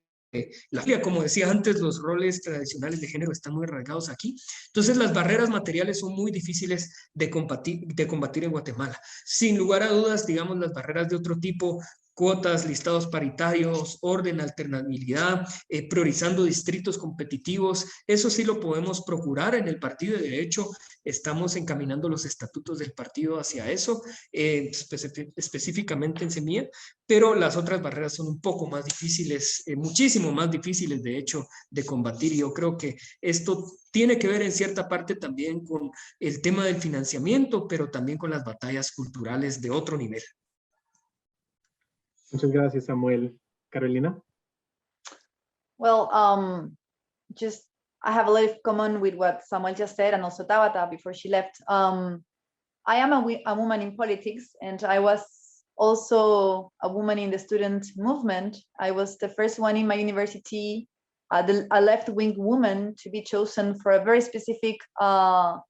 Speaker 4: la familia, como decía antes, los roles tradicionales de género están muy arraigados aquí. Entonces, las barreras materiales son muy difíciles de combatir en Guatemala. Sin lugar a dudas, digamos, las barreras de otro tipo, cuotas, listados paritarios, orden, alternabilidad, priorizando distritos competitivos, eso sí lo podemos procurar en el partido y de hecho estamos encaminando los estatutos del partido hacia eso, específicamente en Semilla, pero las otras barreras son un poco más difíciles, muchísimo más difíciles de hecho de combatir y yo creo que esto tiene que ver en cierta parte también con el tema del financiamiento, pero también con las batallas culturales de otro nivel.
Speaker 1: Muchas gracias, Samuel. Carolina?
Speaker 3: Well, I have a lot of common with what Samuel just said and also Tábata before she left. I am a woman in politics, and I was also a woman in the student movement. I was the first one in my university, a left-wing woman to be chosen for a very specific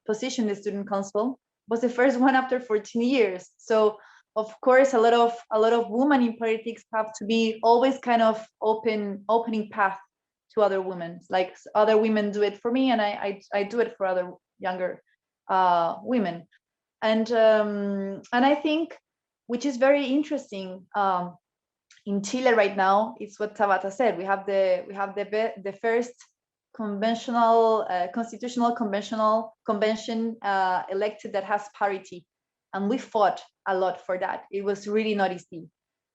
Speaker 3: position in the student council. Was the first one after 14 years. So of course, a lot of women in politics have to be always kind of opening path to other women. Like other women do it for me, and I do it for other younger women. And I think, which is very interesting in Chile right now, it's what Tábata said. We have the first constitutional convention elected that has parity, and we fought a lot for that. It was really not easy.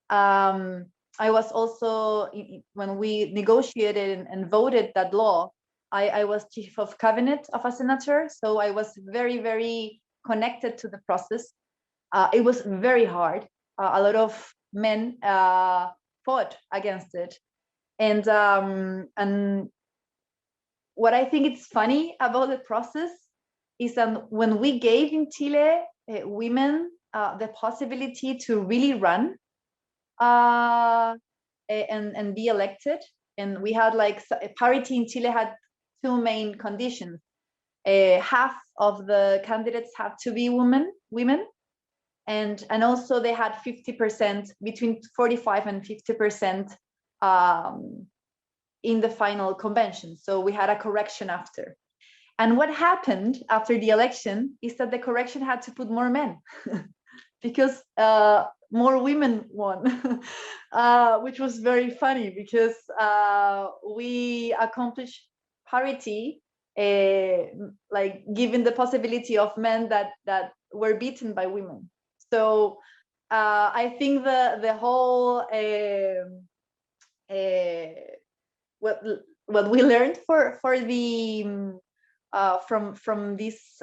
Speaker 3: I was also, when we negotiated and voted that law, I was chief of cabinet of a senator, so I was very, very connected to the process. It was very hard. A lot of men fought against it. And what I think is funny about the process is that when we gave in Chile women the possibility to really run and be elected, and we had like parity in Chile had two main conditions. Half of the candidates had to be women, and also they had 50%, between 45 and 50% in the final convention. So we had a correction after. And what happened after the election is that the correction had to put more men because more women won, which was very funny because we accomplished parity, like giving the possibility of men that were beaten by women. So I think the whole what we learned for the from this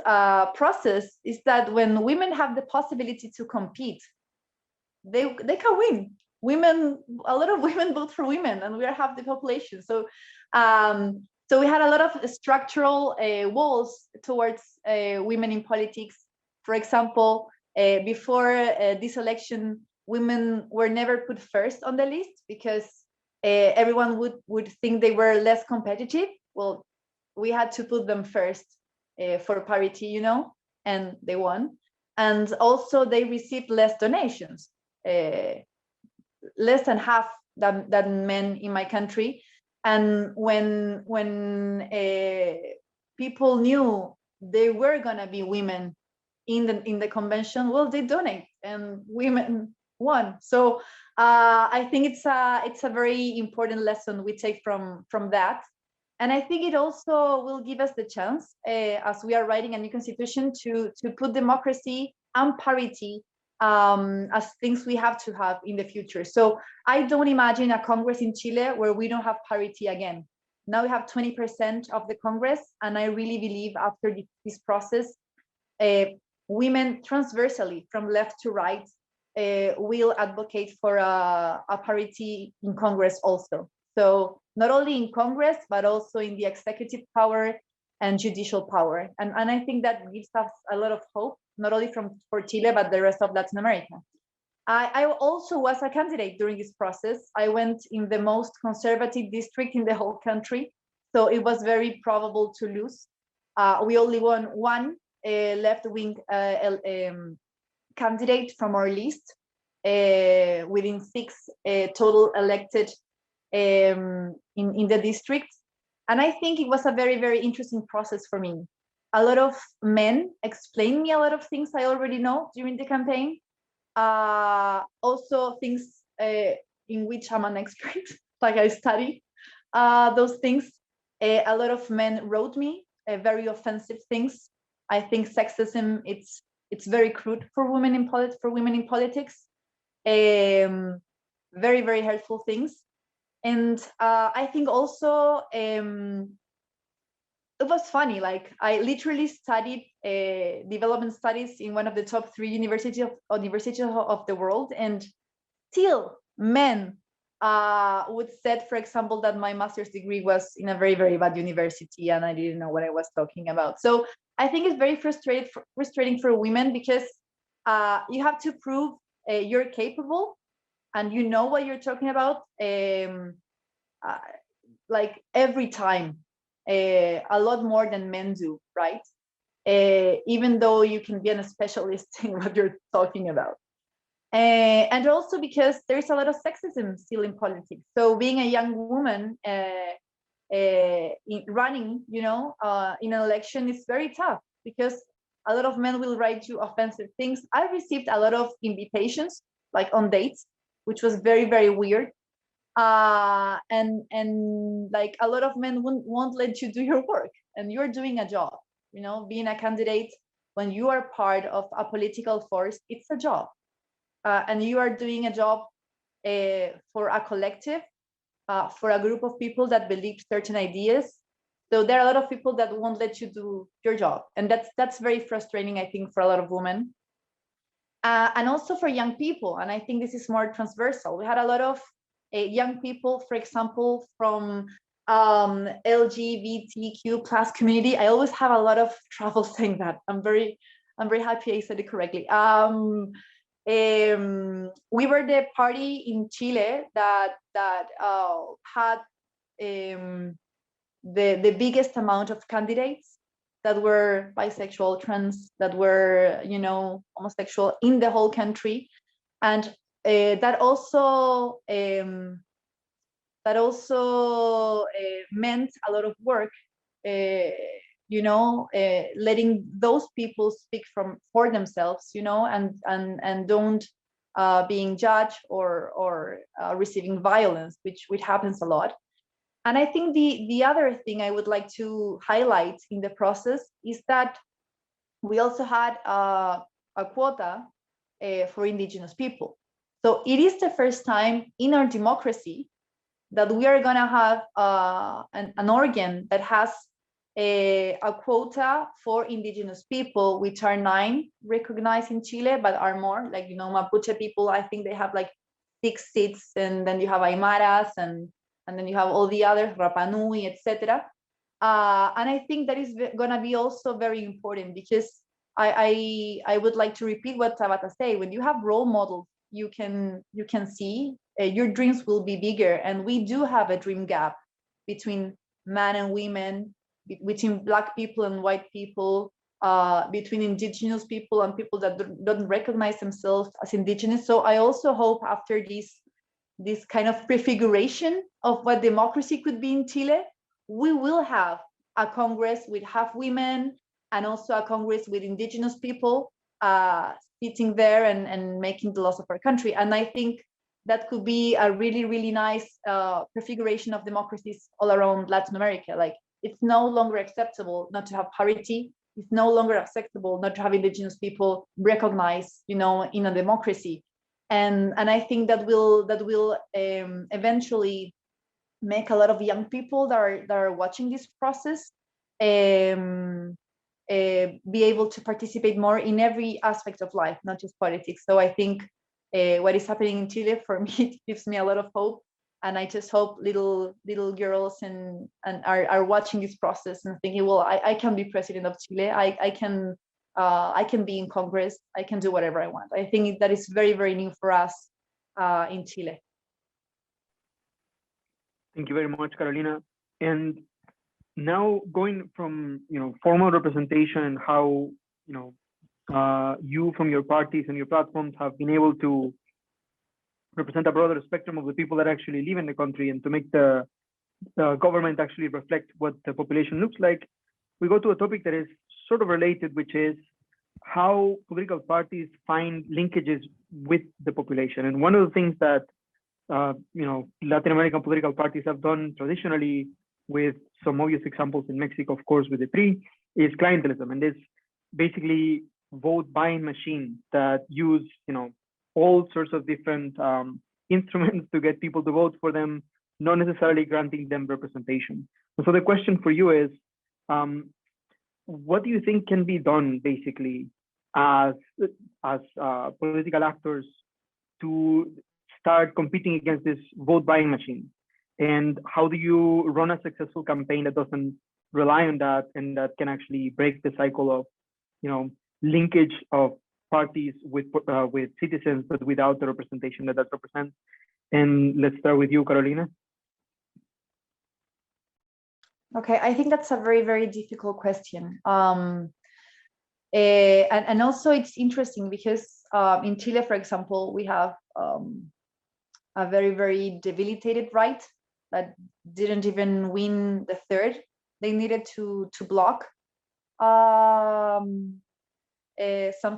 Speaker 3: process is that when women have the possibility to compete, they can win. Women, a lot of women vote for women, and we are half the population. So so we had a lot of structural walls towards women in politics. For example, before this election, women were never put first on the list because everyone would think they were less competitive. Well, we had to put them first for parity, you know, and they won. And also they received less donations, less than half than men in my country. And when people knew there were gonna be women in the convention, well, they donate, and women won. So I think it's a very important lesson we take from that. And I think it also will give us the chance, as we are writing a new constitution, to put democracy and parity as things we have to have in the future. So I don't imagine a Congress in Chile where we don't have parity again. Now we have 20% of the Congress, and I really believe after this process, women transversally from left to right will advocate for a parity in Congress also. So not only in Congress, but also in the executive power and judicial power. And I think that gives us a lot of hope, not only for Chile, but the rest of Latin America. I also was a candidate during this process. I went in the most conservative district in the whole country, so it was very probable to lose. We only won one left-wing candidate from our list within 6 total elected in the district. And I think it was a very, very interesting process for me. A lot of men explained me a lot of things I already know during the campaign. Also things in which I'm an expert, like I study those things. A lot of men wrote me very offensive things. I think sexism, it's very crude for women in politics. Very, very hurtful things. And I think also it was funny, like I literally studied development studies in one of the top 3 universities of the world, and still men would say, for example, that my master's degree was in a very, very bad university and I didn't know what I was talking about. So I think it's very frustrating for women, because you have to prove you're capable and you know what you're talking about, like every time, a lot more than men do, right? Even though you can be a specialist in what you're talking about. And also because there's a lot of sexism still in politics. So being a young woman running, in an election is very tough, because a lot of men will write you offensive things. I received a lot of invitations, like on dates, which was very, very weird. And like a lot of men won't let you do your work, and you're doing a job. Being a candidate, when you are part of a political force, it's a job. And you are doing a job for a collective, for a group of people that believe certain ideas. So there are a lot of people that won't let you do your job. And that's very frustrating, I think, for a lot of women. And also for young people. And I think this is more transversal. We had a lot of young people, for example, from LGBTQ plus community. I always have a lot of trouble saying that. I'm very happy I said it correctly. We were the party in Chile that had the biggest amount of candidates that were bisexual, trans, that were homosexual in the whole country, and that also meant a lot of work. Letting those people speak for themselves, and don't being judged or receiving violence, which happens a lot. And I think the other thing I would like to highlight in the process is that we also had a quota for indigenous people. So it is the first time in our democracy that we are gonna have an organ that has a quota for indigenous people, which are 9 recognized in Chile, but are more, like, Mapuche people, I think they have like 6 seats, and then you have Aymaras, and then you have all the others, Rapa Nui, etc. And I think that is gonna be also very important, because I would like to repeat what Tábata said. When you have role models, you can see your dreams will be bigger. And we do have a dream gap between men and women, between Black people and white people, between indigenous people and people that don't recognize themselves as indigenous. So I also hope after this this kind of prefiguration of what democracy could be in Chile, we will have a Congress with half women and also a Congress with indigenous people sitting there and making the laws of our country. And I think that could be a really, really nice prefiguration of democracies all around Latin America. Like, it's no longer acceptable not to have parity. It's no longer acceptable not to have indigenous people recognized, in a democracy. And I think that will eventually make a lot of young people that are watching this process be able to participate more in every aspect of life, not just politics. So I think what is happening in Chile, for me, it gives me a lot of hope. And I just hope little girls and are watching this process and thinking, well, I can be president of Chile. I can be in Congress. I can do whatever I want. I think that is very, very new for us in Chile.
Speaker 5: Thank you very much, Carolina. And now going from formal representation and how you from your parties and your platforms have been able to represent a broader spectrum of the people that actually live in the country and to make the government actually reflect what the population looks like, we go to a topic that is sort of related, which is how political parties find linkages with the population. And one of the things that Latin American political parties have done traditionally, with some obvious examples in Mexico, of course, with the PRI, is clientelism. And this basically vote buying machine that use all sorts of different instruments to get people to vote for them, not necessarily granting them representation. And so the question for you is, what do you think can be done basically as political actors to start competing against this vote buying machine? And how do you run a successful campaign that doesn't rely on that and that can actually break the cycle of linkage of parties with citizens, but without the representation that represents? And let's start with you, Carolina.
Speaker 3: Okay, I think that's a very, very difficult question. And also it's interesting because in Chile, for example, we have a very, very debilitated right that didn't even win the third. They needed to block some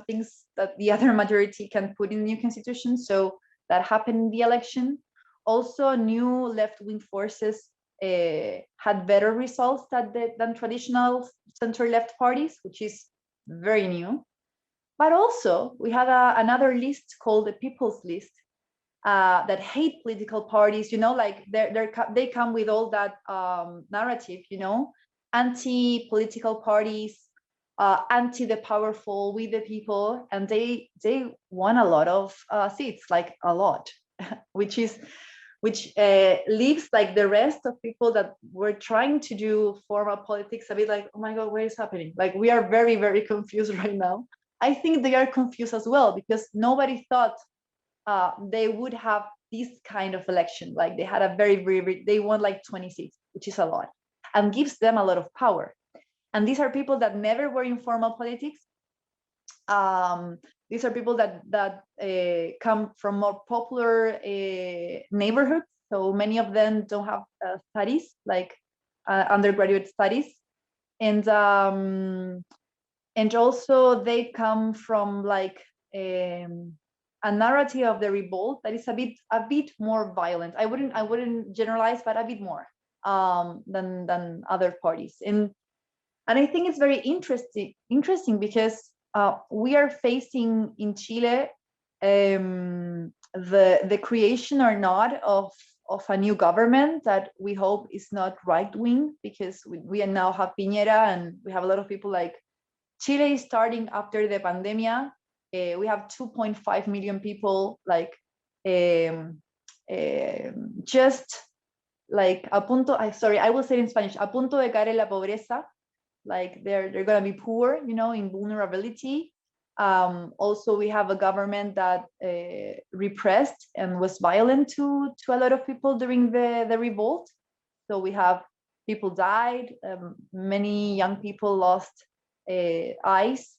Speaker 3: things that the other majority can put in the new constitution. So that happened in the election. Also, new left-wing forces had better results than traditional center-left parties, which is very new. But also, we had another list called the People's List that hate political parties. Like they come with all that narrative, anti-political parties, anti the powerful, we the people, and they won a lot of seats, like a lot, which leaves like the rest of people that were trying to do formal politics a bit like, oh my God, what is happening? Like, we are very, very confused right now. I think they are confused as well because nobody thought they would have this kind of election. Like, they had a they won like 20 seats, which is a lot, and gives them a lot of power. And these are people that never were in formal politics. These are people that come from more popular neighborhoods. So many of them don't have studies, like undergraduate studies. And also they come from like a narrative of the revolt that is a bit more violent. I wouldn't generalize, but a bit more than other parties. And I think it's very interesting because we are facing in Chile the creation or not of a new government that we hope is not right-wing, because we now have Piñera and we have a lot of people like Chile is starting after the pandemia. We have 2.5 million people like just like I will say it in Spanish, a punto de caer en la pobreza. Like they're gonna be poor, in vulnerability. Also, we have a government that repressed and was violent to a lot of people during the revolt. So we have people died, many young people lost eyes,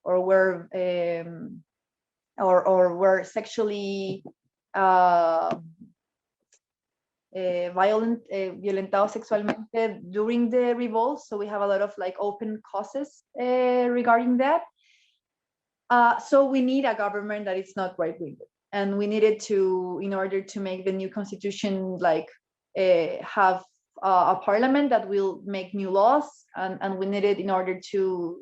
Speaker 3: or were sexually violentados sexualmente during the revolt. So we have a lot of like open causes regarding that. So we need a government that is not right-wing, and we needed to, in order to make the new constitution, like have a parliament that will make new laws, and we needed in order to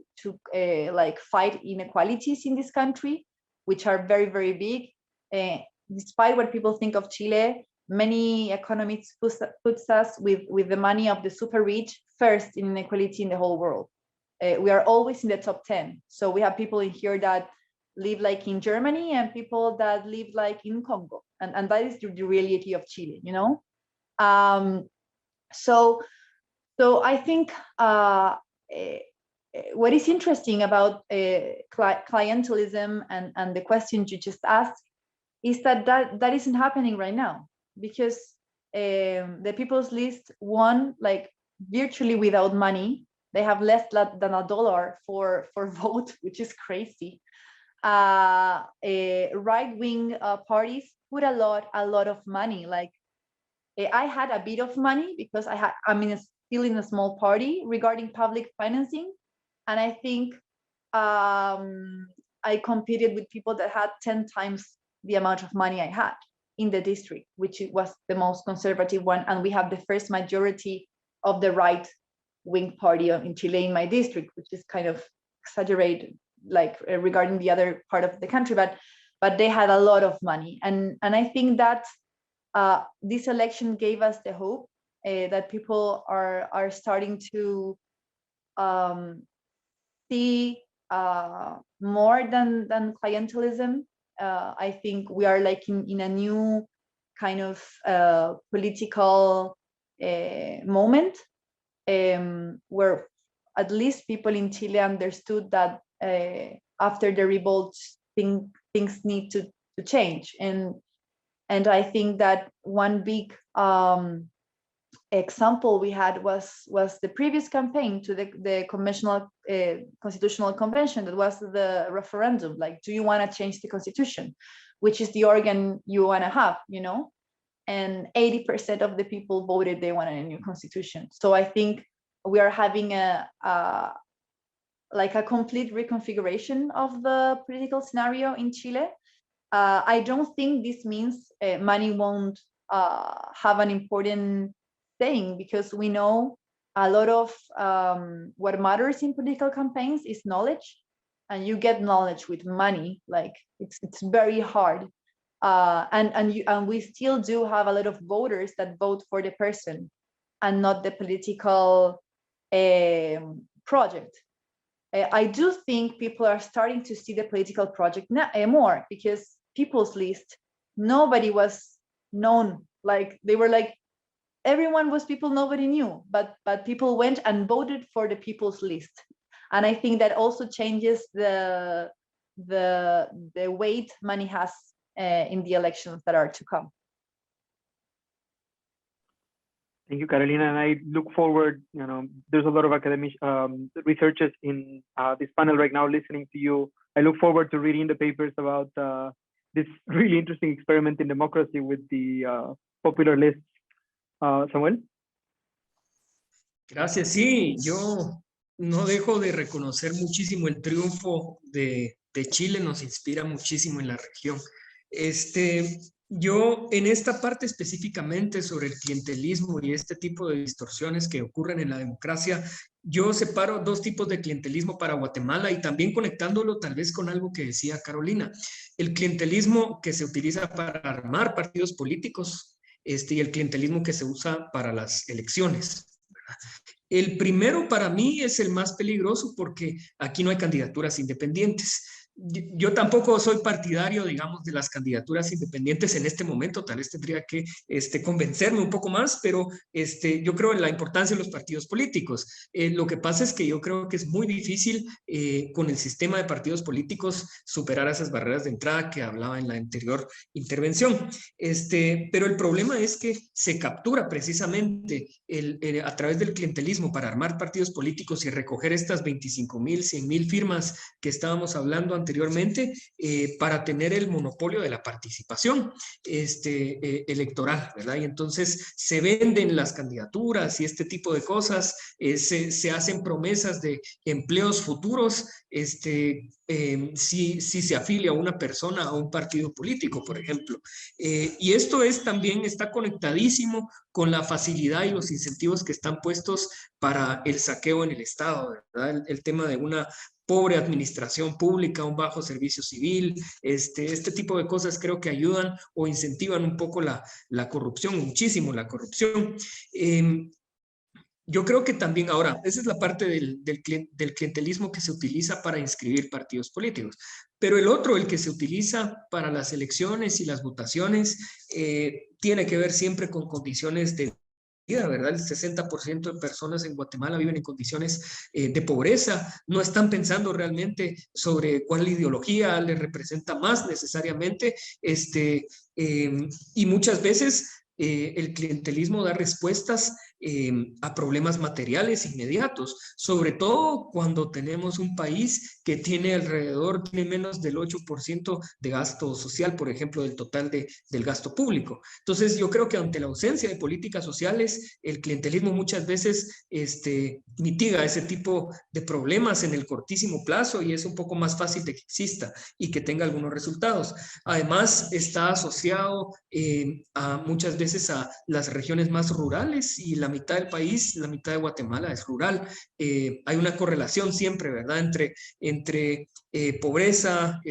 Speaker 3: like fight inequalities in this country, which are very, very big. Despite what people think of Chile, many economists puts us with the money of the super rich first in inequality in the whole world. We are always in the top 10. So we have people in here that live like in Germany and people that live like in Congo. And that is the reality of Chile, you know? So I think what is interesting about clientelism and the question you just asked is that isn't happening right now, because the People's List won like virtually without money. They have less than $1 for vote, which is crazy. Right-wing parties put a lot of money. Like I had a bit of money because I'm still in a small party regarding public financing, and I think I competed with people that had 10 times the amount of money I had in the district, which was the most conservative one, and we have the first majority of the right-wing party in Chile in my district, which is kind of exaggerated, like regarding the other part of the country, but they had a lot of money, and I think that this election gave us the hope that people are starting to see more than clientelism. I think we are like in a new kind of political moment where at least people in Chile understood that after the revolt things need to change, and I think that one big example we had was the previous campaign to the constitutional convention. That was the referendum, like, do you want to change the constitution, which is the organ you want to have, you know? And 80% of the people voted they wanted a new constitution. So I think we are having a complete reconfiguration of the political scenario in Chile. I don't think this means money won't have an important thing, because we know a lot of what matters in political campaigns is knowledge, and you get knowledge with money. Like it's very hard, and we still do have a lot of voters that vote for the person and not the political project. I do think people are starting to see the political project more, because People's List, nobody was known. Like they were like, everyone was people nobody knew, but people went and voted for the People's List. And I think that also changes the weight money has in the elections that are to come.
Speaker 5: Thank you, Carolina. And I look forward, you know, there's a lot of academic researchers in this panel right now listening to you. I look forward to reading the papers about this really interesting experiment in democracy with the popular lists. Samuel.
Speaker 4: Gracias. Sí, yo no dejo de reconocer muchísimo el triunfo de Chile, nos inspira muchísimo en la región. Yo en esta parte específicamente sobre el clientelismo y este tipo de distorsiones que ocurren en la democracia, yo separo dos tipos de clientelismo para Guatemala, y también conectándolo tal vez con algo que decía Carolina. El clientelismo que se utiliza para armar partidos políticos y el clientelismo que se usa para las elecciones, ¿verdad? El primero para mí es el más peligroso porque aquí no hay candidaturas independientes. Yo tampoco soy partidario, digamos, de las candidaturas independientes en este momento. Tal vez tendría que convencerme un poco más, pero yo creo en la importancia de los partidos políticos. Lo que pasa es que yo creo que es muy difícil con el sistema de partidos políticos superar esas barreras de entrada que hablaba en la anterior intervención. Pero el problema es que se captura precisamente a través del clientelismo para armar partidos políticos y recoger estas 25,000, 100,000 firmas que estábamos hablando anteriormente, para tener el monopolio de la participación electoral, ¿verdad? Y entonces se venden las candidaturas y este tipo de cosas, se hacen promesas de empleos futuros, si se afilia a una persona a un partido político, por ejemplo. Y esto también está conectadísimo con la facilidad y los incentivos que están puestos para el saqueo en el Estado, ¿verdad? El tema de una pobre administración pública, un bajo servicio civil, este tipo de cosas creo que ayudan o incentivan un poco la corrupción, muchísimo la corrupción. Yo creo que también ahora, esa es la parte del clientelismo que se utiliza para inscribir partidos políticos, pero el otro, el que se utiliza para las elecciones y las votaciones, tiene que ver siempre con condiciones de vida, ¿verdad? El 60% de personas en Guatemala viven en condiciones de pobreza, no están pensando realmente sobre cuál ideología les representa más necesariamente, y muchas veces el clientelismo da respuestas a problemas materiales inmediatos, sobre todo cuando tenemos un país que tiene menos del 8% de gasto social, por ejemplo, del total del gasto público. Entonces, yo creo que ante la ausencia de políticas sociales, el clientelismo muchas veces mitiga ese tipo de problemas en el cortísimo plazo y es un poco más fácil de que exista y que tenga algunos resultados. Además, está asociado muchas veces a las regiones más rurales y la mitad del país, la mitad de Guatemala es rural. Hay una correlación siempre, ¿verdad? Entre pobreza,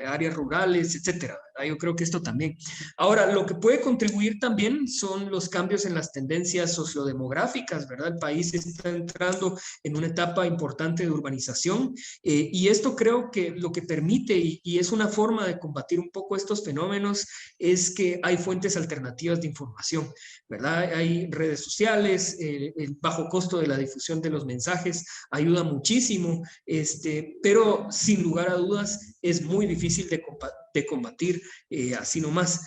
Speaker 4: áreas rurales, etcétera. Yo creo que esto también. Ahora, lo que puede contribuir también son los cambios en las tendencias sociodemográficas, ¿verdad? El país está entrando en una etapa importante de urbanización y esto creo que lo que permite y es una forma de combatir un poco estos fenómenos es que hay fuentes alternativas de información, ¿verdad? Hay redes sociales, el bajo costo de la difusión de los mensajes ayuda muchísimo, pero sin lugar a dudas es muy difícil de combatir así nomás.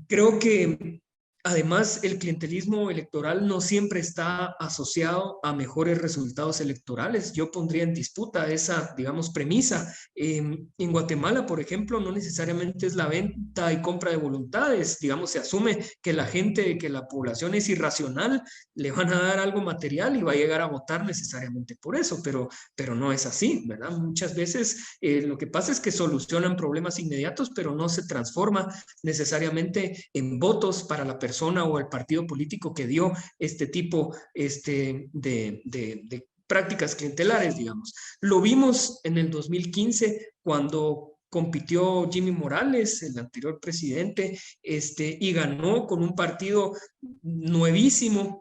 Speaker 4: Creo que además el clientelismo electoral no siempre está asociado a mejores resultados electorales. Yo pondría en disputa esa, digamos, premisa. En Guatemala, por ejemplo, no necesariamente es la venta y compra de voluntades. Digamos, se asume que la gente, que la población es irracional, le van a dar algo material y va a llegar a votar necesariamente por eso, pero no es así, ¿verdad? Muchas veces lo que pasa es que solucionan problemas inmediatos, pero no se transforma necesariamente en votos para la persona o el partido político que dio este tipo de prácticas clientelares, digamos. Lo vimos en el 2015 cuando compitió Jimmy Morales, el anterior presidente, y ganó con un partido nuevísimo,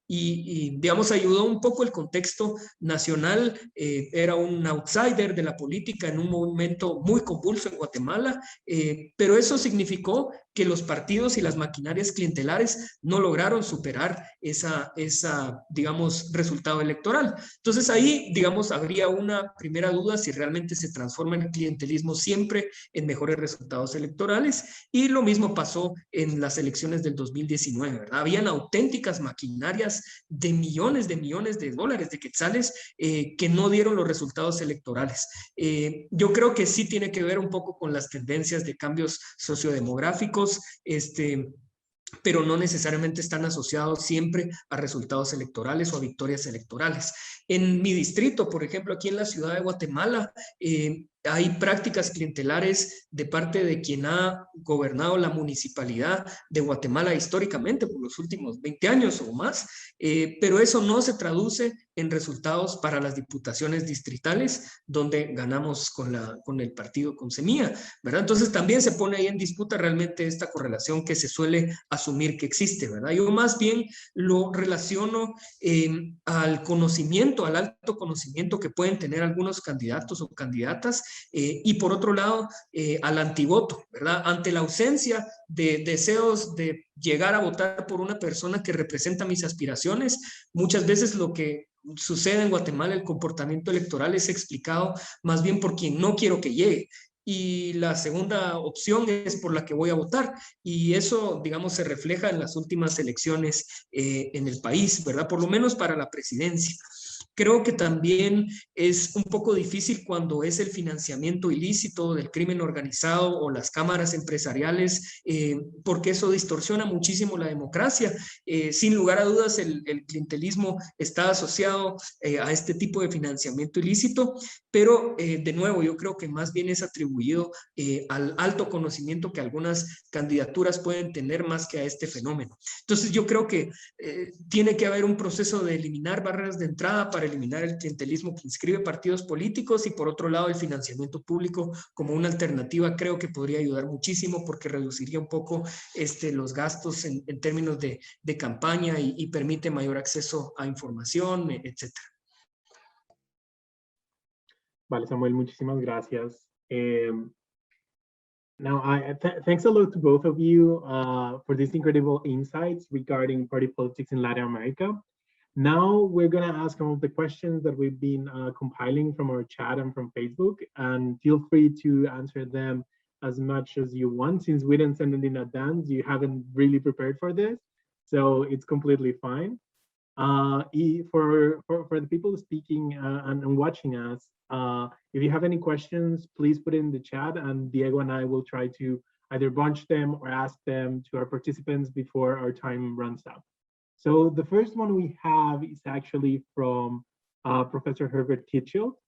Speaker 4: y digamos, ayudó un poco el contexto nacional, era un outsider de la política en un momento muy convulso en Guatemala, pero eso significó que los partidos y las maquinarias clientelares no lograron superar esa digamos, resultado electoral. Entonces ahí, digamos, habría una primera duda si realmente se transforma el clientelismo siempre en mejores resultados electorales, y lo mismo pasó en las elecciones del 2019, ¿verdad? Habían auténticas maquinarias de millones de dólares, de quetzales, que no dieron los resultados electorales. Yo creo que sí tiene que ver un poco con las tendencias de cambios sociodemográficos, pero no necesariamente están asociados siempre a resultados electorales o a victorias electorales. En mi distrito, por ejemplo, aquí en la ciudad de Guatemala, hay prácticas clientelares de parte de quien ha gobernado la municipalidad de Guatemala históricamente por los últimos 20 años o más, pero eso no se traduce en resultados para las diputaciones distritales donde ganamos con el partido con Semilla, ¿verdad? Entonces también se pone ahí en disputa realmente esta correlación que se suele asumir que existe, ¿verdad? Yo más bien lo relaciono al conocimiento, al alto conocimiento que pueden tener algunos candidatos o candidatas, y por otro lado, al antivoto, ¿verdad? Ante la ausencia de deseos de llegar a votar por una persona que representa mis aspiraciones, muchas veces lo que sucede en Guatemala, el comportamiento electoral es explicado más bien por quien no quiero que llegue. Y la segunda opción es por la que voy a votar. Y eso, digamos, se refleja en las últimas elecciones en el país, ¿verdad? Por lo menos para la presidencia. Creo que también es un poco difícil cuando es el financiamiento ilícito del crimen organizado o las cámaras empresariales, porque eso distorsiona muchísimo la democracia. Sin lugar a dudas, el clientelismo está asociado a este tipo de financiamiento ilícito, pero de nuevo, yo creo que más bien es atribuido al alto conocimiento que algunas candidaturas pueden tener más que a este fenómeno. Entonces, yo creo que tiene que haber un proceso de eliminar barreras de entrada para eliminar el clientelismo que inscribe partidos políticos, y por otro lado el financiamiento público como una alternativa creo que podría ayudar muchísimo porque reduciría un poco los gastos en términos de campaña y permite mayor acceso a información, etc.
Speaker 1: Vale, Samuel, muchísimas gracias. Now, thanks a lot to both of you for these incredible insights regarding party politics in Latin America. Now we're going to ask some of the questions that we've been compiling from our chat and from Facebook, and feel free to answer them as much as you want. Since we didn't send it in advance, you haven't really prepared for this, so it's completely fine. For the people speaking and watching us, if you have any questions, please put it in the chat, and Diego and I will try to either bunch them or ask them to our participants before our time runs out. So the first one we have is actually from Professor Herbert Kitchell.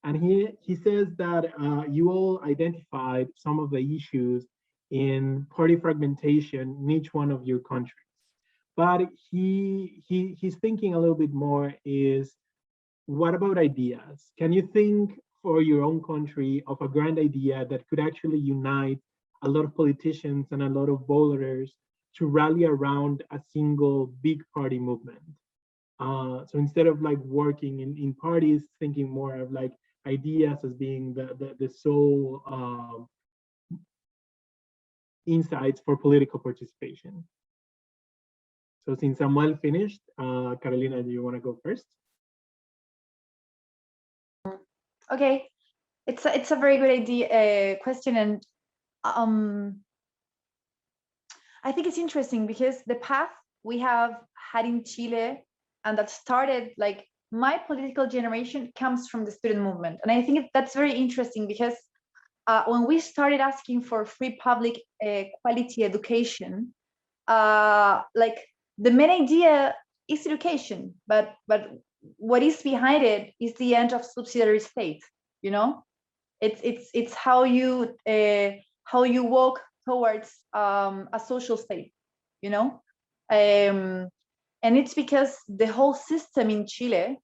Speaker 1: And he says that you all identified some of the issues in party fragmentation in each one of your countries. But he's thinking a little bit more is, what about ideas? Can you think for your own country of a grand idea that could actually unite a lot of politicians and a lot of voters to rally around a single big party movement? So instead of like working in parties, thinking more of like ideas as being the sole insights for political participation. So since Samuel finished, Carolina, do you want to go first?
Speaker 3: Okay, it's a very good idea question, and I think it's interesting because the path we have had in Chile, and that started, like, my political generation comes from the student movement, and I think that's very interesting because when we started asking for free public quality education, like, the main idea is education, but what is behind it is the end of subsidiary state. You know, it's how you walk towards a social state. You know, and it's because the whole system in Chile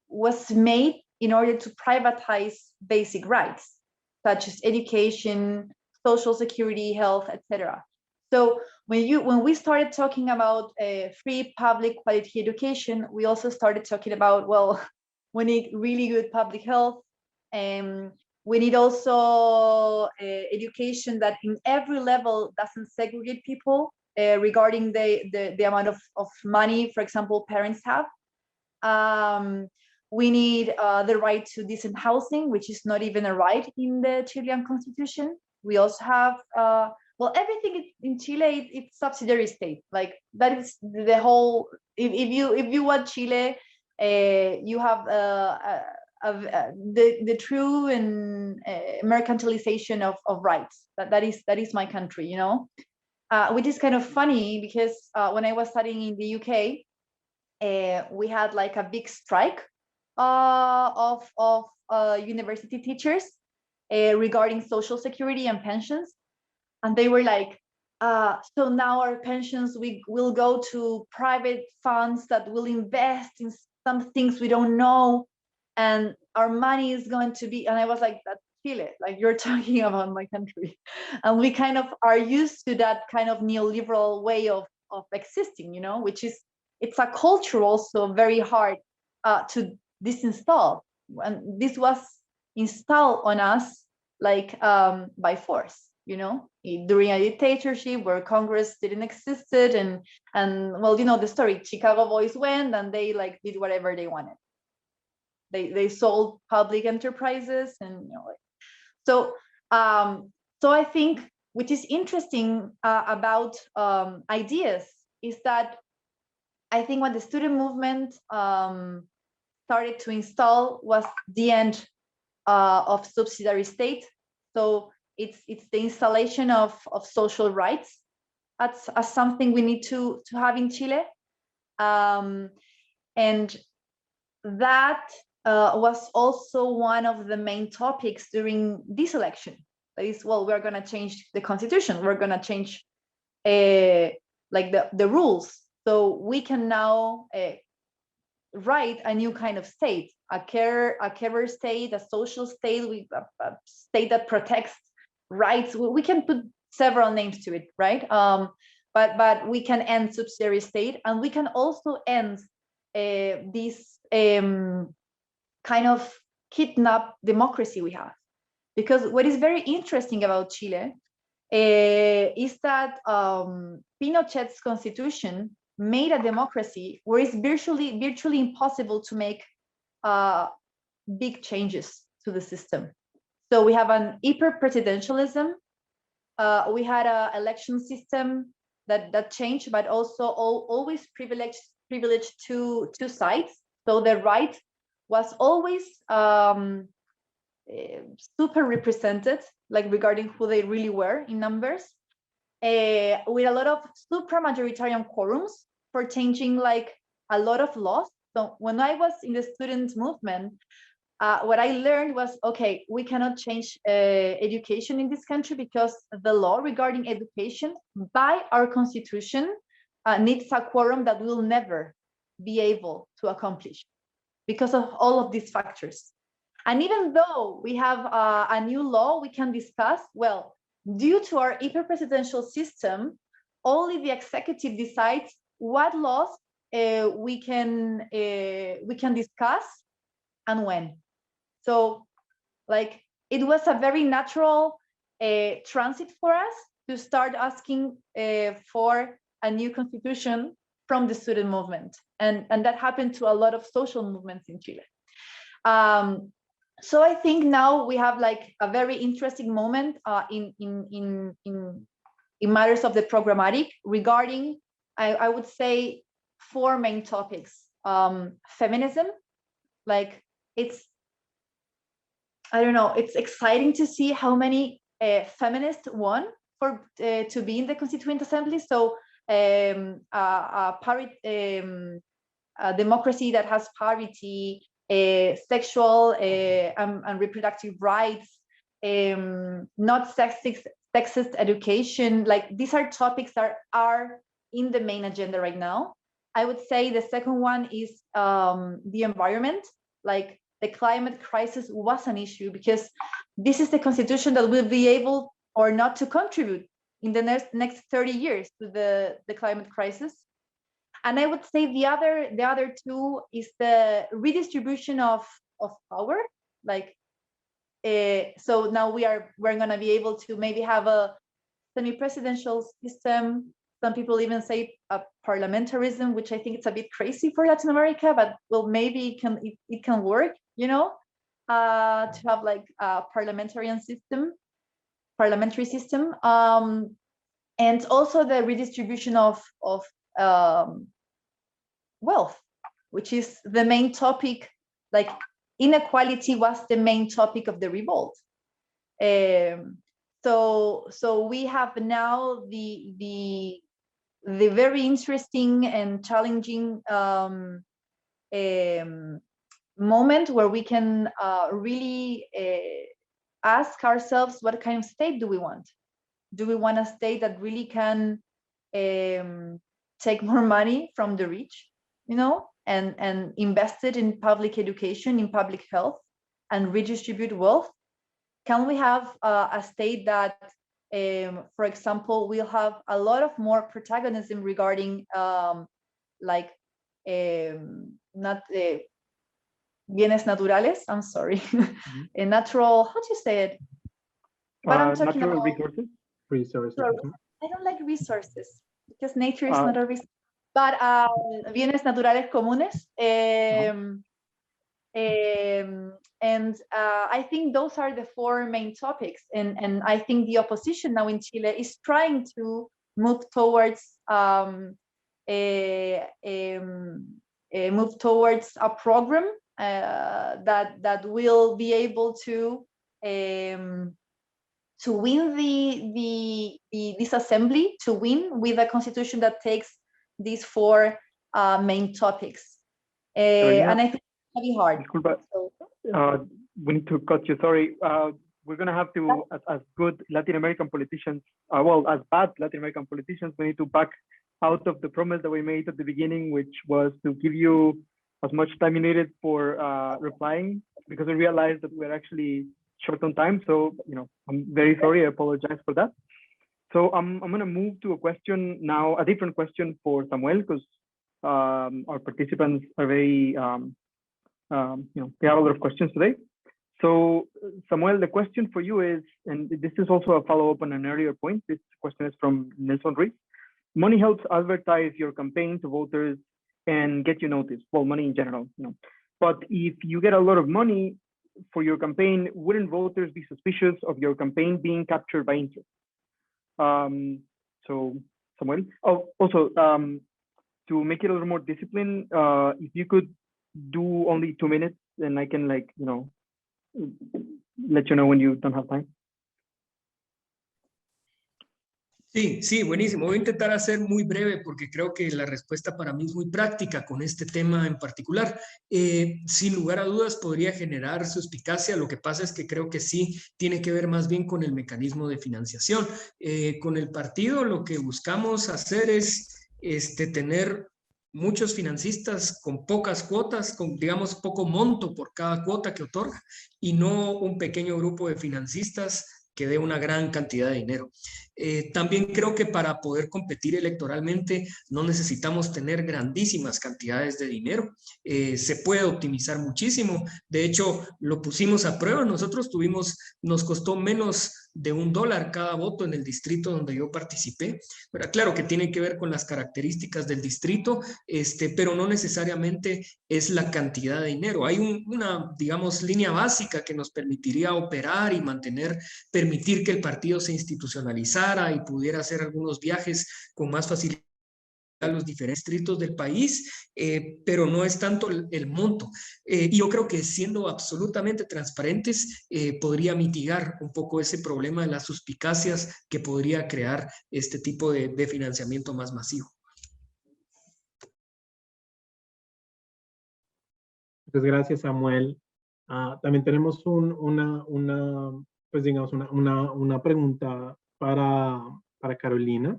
Speaker 3: was made in order to privatize basic rights such as education, social security, health, etc. So when we started talking about free public quality education, we also started talking about, well, we need really good public health, and we need also education that in every level doesn't segregate people regarding the amount of money, for example, parents have. We need the right to decent housing, which is not even a right in the Chilean constitution. We also have well, everything in Chile, it's subsidiary state. Like, that is the whole. If you watch Chile, you have the true and mercantilization of rights. That is my country, you know, which is kind of funny because when I was studying in the UK, we had like a big strike of university teachers regarding social security and pensions. And they were like, so now our pensions will go to private funds that will invest in some things we don't know, and our money is going to be. And I was like, that's Chile, like, you're talking about my country. And we kind of are used to that kind of neoliberal way of existing, you know, which is, it's a culture also very hard to disinstall. And this was installed on us like by force. You know, during a dictatorship where Congress didn't existed, and well, you know the story. Chicago boys went and they like did whatever they wanted. They sold public enterprises, and you know, like, so I think, which is interesting about ideas, is that I think what the student movement started to install was the end of subsidiary state. So it's the installation of social rights as something we need to have in Chile. And that was also one of the main topics during this election. That is, well, we're going to change the constitution. We're going to change like the rules. So we can now write a new kind of state, a carer state, a social state, a state that protects rights. We can put several names to it, right? But we can end subsidiary state, and we can also end this kind of kidnapped democracy we have. Because what is very interesting about Chile is that Pinochet's constitution made a democracy where it's virtually impossible to make big changes to the system. So we have an hyper-presidentialism. We had an election system that changed, but also always privileged two sides. So the right was always super represented, like regarding who they really were in numbers, with a lot of supra-majoritarian quorums for changing like a lot of laws. So when I was in the student movement, what I learned was, okay, we cannot change education in this country because the law regarding education by our constitution needs a quorum that we'll never be able to accomplish because of all of these factors. And even though we have a new law we can discuss, well, due to our hyper-presidential system, only the executive decides what laws we can discuss and when. So, like, it was a very natural transit for us to start asking for a new constitution from the student movement, and that happened to a lot of social movements in Chile. So I think now we have like a very interesting moment in matters of the programmatic regarding, I would say, 4 main topics. Feminism, like I don't know, it's exciting to see how many feminists won for to be in the Constituent Assembly. So a democracy that has parity, sexual and reproductive rights, not sexist education. Like, these are topics that are in the main agenda right now. I would say the second one is the environment. Like, the climate crisis was an issue because this is the constitution that will be able or not to contribute in the next 30 years to the climate crisis. And I would say the other two is the redistribution of power. Like, so now we're going to be able to maybe have a semi-presidential system. Some people even say a parliamentarism, which I think it's a bit crazy for Latin America, but well, maybe it can work, you know, to have like a parliamentary system, and also the redistribution of wealth, which is the main topic. Like, inequality was the main topic of the revolt. So we have now the very interesting and challenging moment where we can really ask ourselves, what kind of state do we want? Do we want a state that really can take more money from the rich, you know, and invest it in public education, in public health, and redistribute wealth? Can we have a state that, for example, will have a lot of more protagonism regarding like not bienes naturales, I'm sorry, natural, how do you say it? But I'm talking
Speaker 5: natural
Speaker 3: about
Speaker 5: resources.
Speaker 3: I don't like resources because nature is not a resource, but bienes naturales comunes. And I think those are the 4 main topics, and I think the opposition now in Chile is trying to move towards move towards a program that will be able to win this assembly, to win with a constitution that takes these four main topics. And I think it's going to be hard.
Speaker 5: We need to cut you, sorry. We're going to have to, as good Latin American politicians, well, as bad Latin American politicians, we need to back out of the promise that we made at the beginning, which was to give you as much time you needed for replying, because we realized that we're actually short on time. So, you know, I'm very sorry, I apologize for that. So I'm going to move to a question now, a different question for Samuel, because our participants are very, you know, they have a lot of questions today. So Samuel, the question for you is, and this is also a follow-up on an earlier point, this question is from Nelson Ruiz. Money helps advertise your campaign to voters and get you noticed. Well, money in general, you know. But if you get a lot of money for your campaign, wouldn't voters be suspicious of your campaign being captured by interest? So Samuel, also to make it a little more disciplined, if you could do only 2 minutes, then I can, like, you know, let you know when you don't have time.
Speaker 4: Sí, sí, buenísimo. Voy a intentar hacer muy breve porque creo que la respuesta para mí es muy práctica con este tema en particular. Sin lugar a dudas podría generar suspicacia. Lo que pasa es que creo que sí tiene que ver más bien con el mecanismo de financiación. Con el partido lo que buscamos hacer es tener muchos financistas con pocas cuotas, con, digamos, poco monto por cada cuota que otorga, y no un pequeño grupo de financistas que dé una gran cantidad de dinero. También creo que para poder competir electoralmente no necesitamos tener grandísimas cantidades de dinero. Se puede optimizar muchísimo. De hecho, lo pusimos a prueba. Nosotros nos costó menos de $1 cada voto en el distrito donde yo participé. Pero claro que tiene que ver con las características del distrito, pero no necesariamente es la cantidad de dinero. Hay una, digamos, línea básica que nos permitiría operar y permitir que el partido se institucionalizara y pudiera hacer algunos viajes con más facilidad a los diferentes distritos del país, pero no es tanto el monto. Y yo creo que siendo absolutamente transparentes podría mitigar un poco ese problema de las suspicacias que podría crear este tipo de financiamiento más masivo.
Speaker 1: Muchas gracias, Samuel. También tenemos pues digamos, una pregunta para Carolina.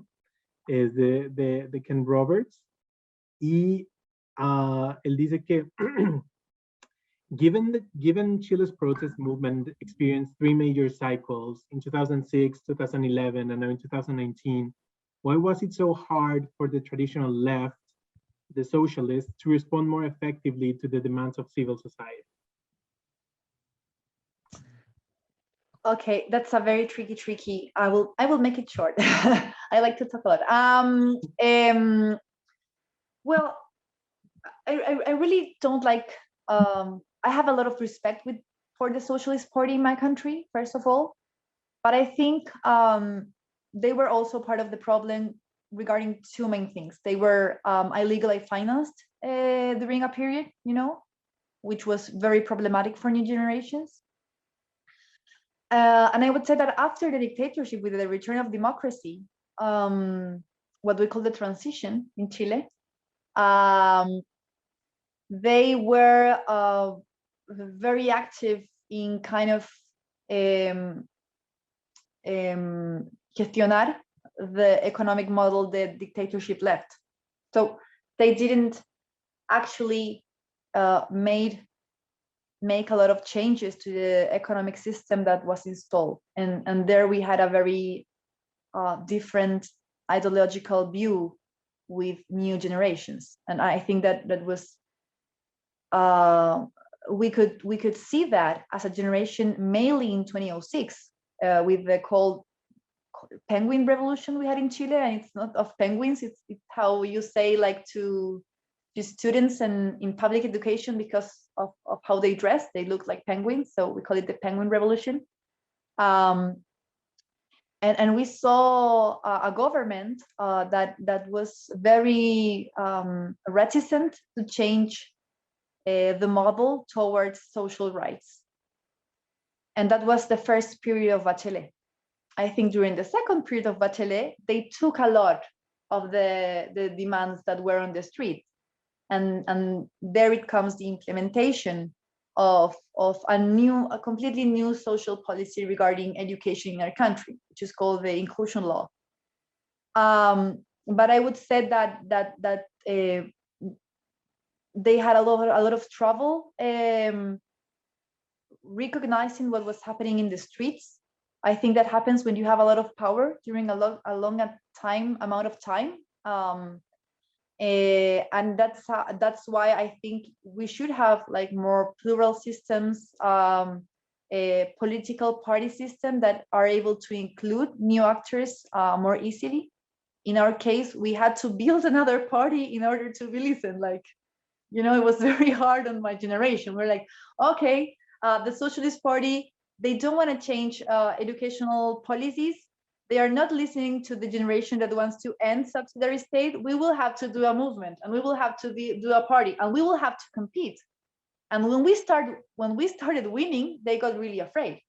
Speaker 1: Es de Ken Roberts, y él dice que given Chile's protest movement experienced 3 major cycles in 2006, 2011, and now in 2019, why was it so hard for the traditional left, the socialists, to respond more effectively to the demands of civil society?
Speaker 3: Okay, that's a very tricky. I will make it short. I like to talk a lot. Well, I really don't like. I have a lot of respect for the Socialist Party in my country, first of all, but I think they were also part of the problem regarding 2 main things. They were illegally financed during a period, you know, which was very problematic for new generations. And I would say that after the dictatorship, with the return of democracy, what we call the transition in Chile, they were very active in kind of gestionar the economic model the dictatorship left. So they didn't actually make a lot of changes to the economic system that was installed. And there we had a very different ideological view with new generations. And I think that was, we could see that as a generation mainly in 2006 with the called penguin revolution we had in Chile. And it's not of penguins, it's how you say like to students and in public education, because of how they dress, they look like penguins, so we call it the penguin revolution. And we saw a government that was very reticent to change the model towards social rights. And that was the first period of Bachelet. I think during the second period of Bachelet, they took a lot of the demands that were on the street. And there it comes the implementation of a completely new social policy regarding education in our country, which is called the inclusion law. But I would say that they had a lot of trouble recognizing what was happening in the streets. I think that happens when you have a lot of power during a long amount of time. And that's why I think we should have like more plural systems, a political party system that are able to include new actors more easily. In our case, we had to build another party in order to be listened. Like, you know, it was very hard on my generation. We're like, okay, the Socialist Party, they don't want to change educational policies. They are not listening to the generation that wants to end subsidiary state. We will have to do a movement, and we will have to do a party, and we will have to compete. And when we started winning, they got really afraid.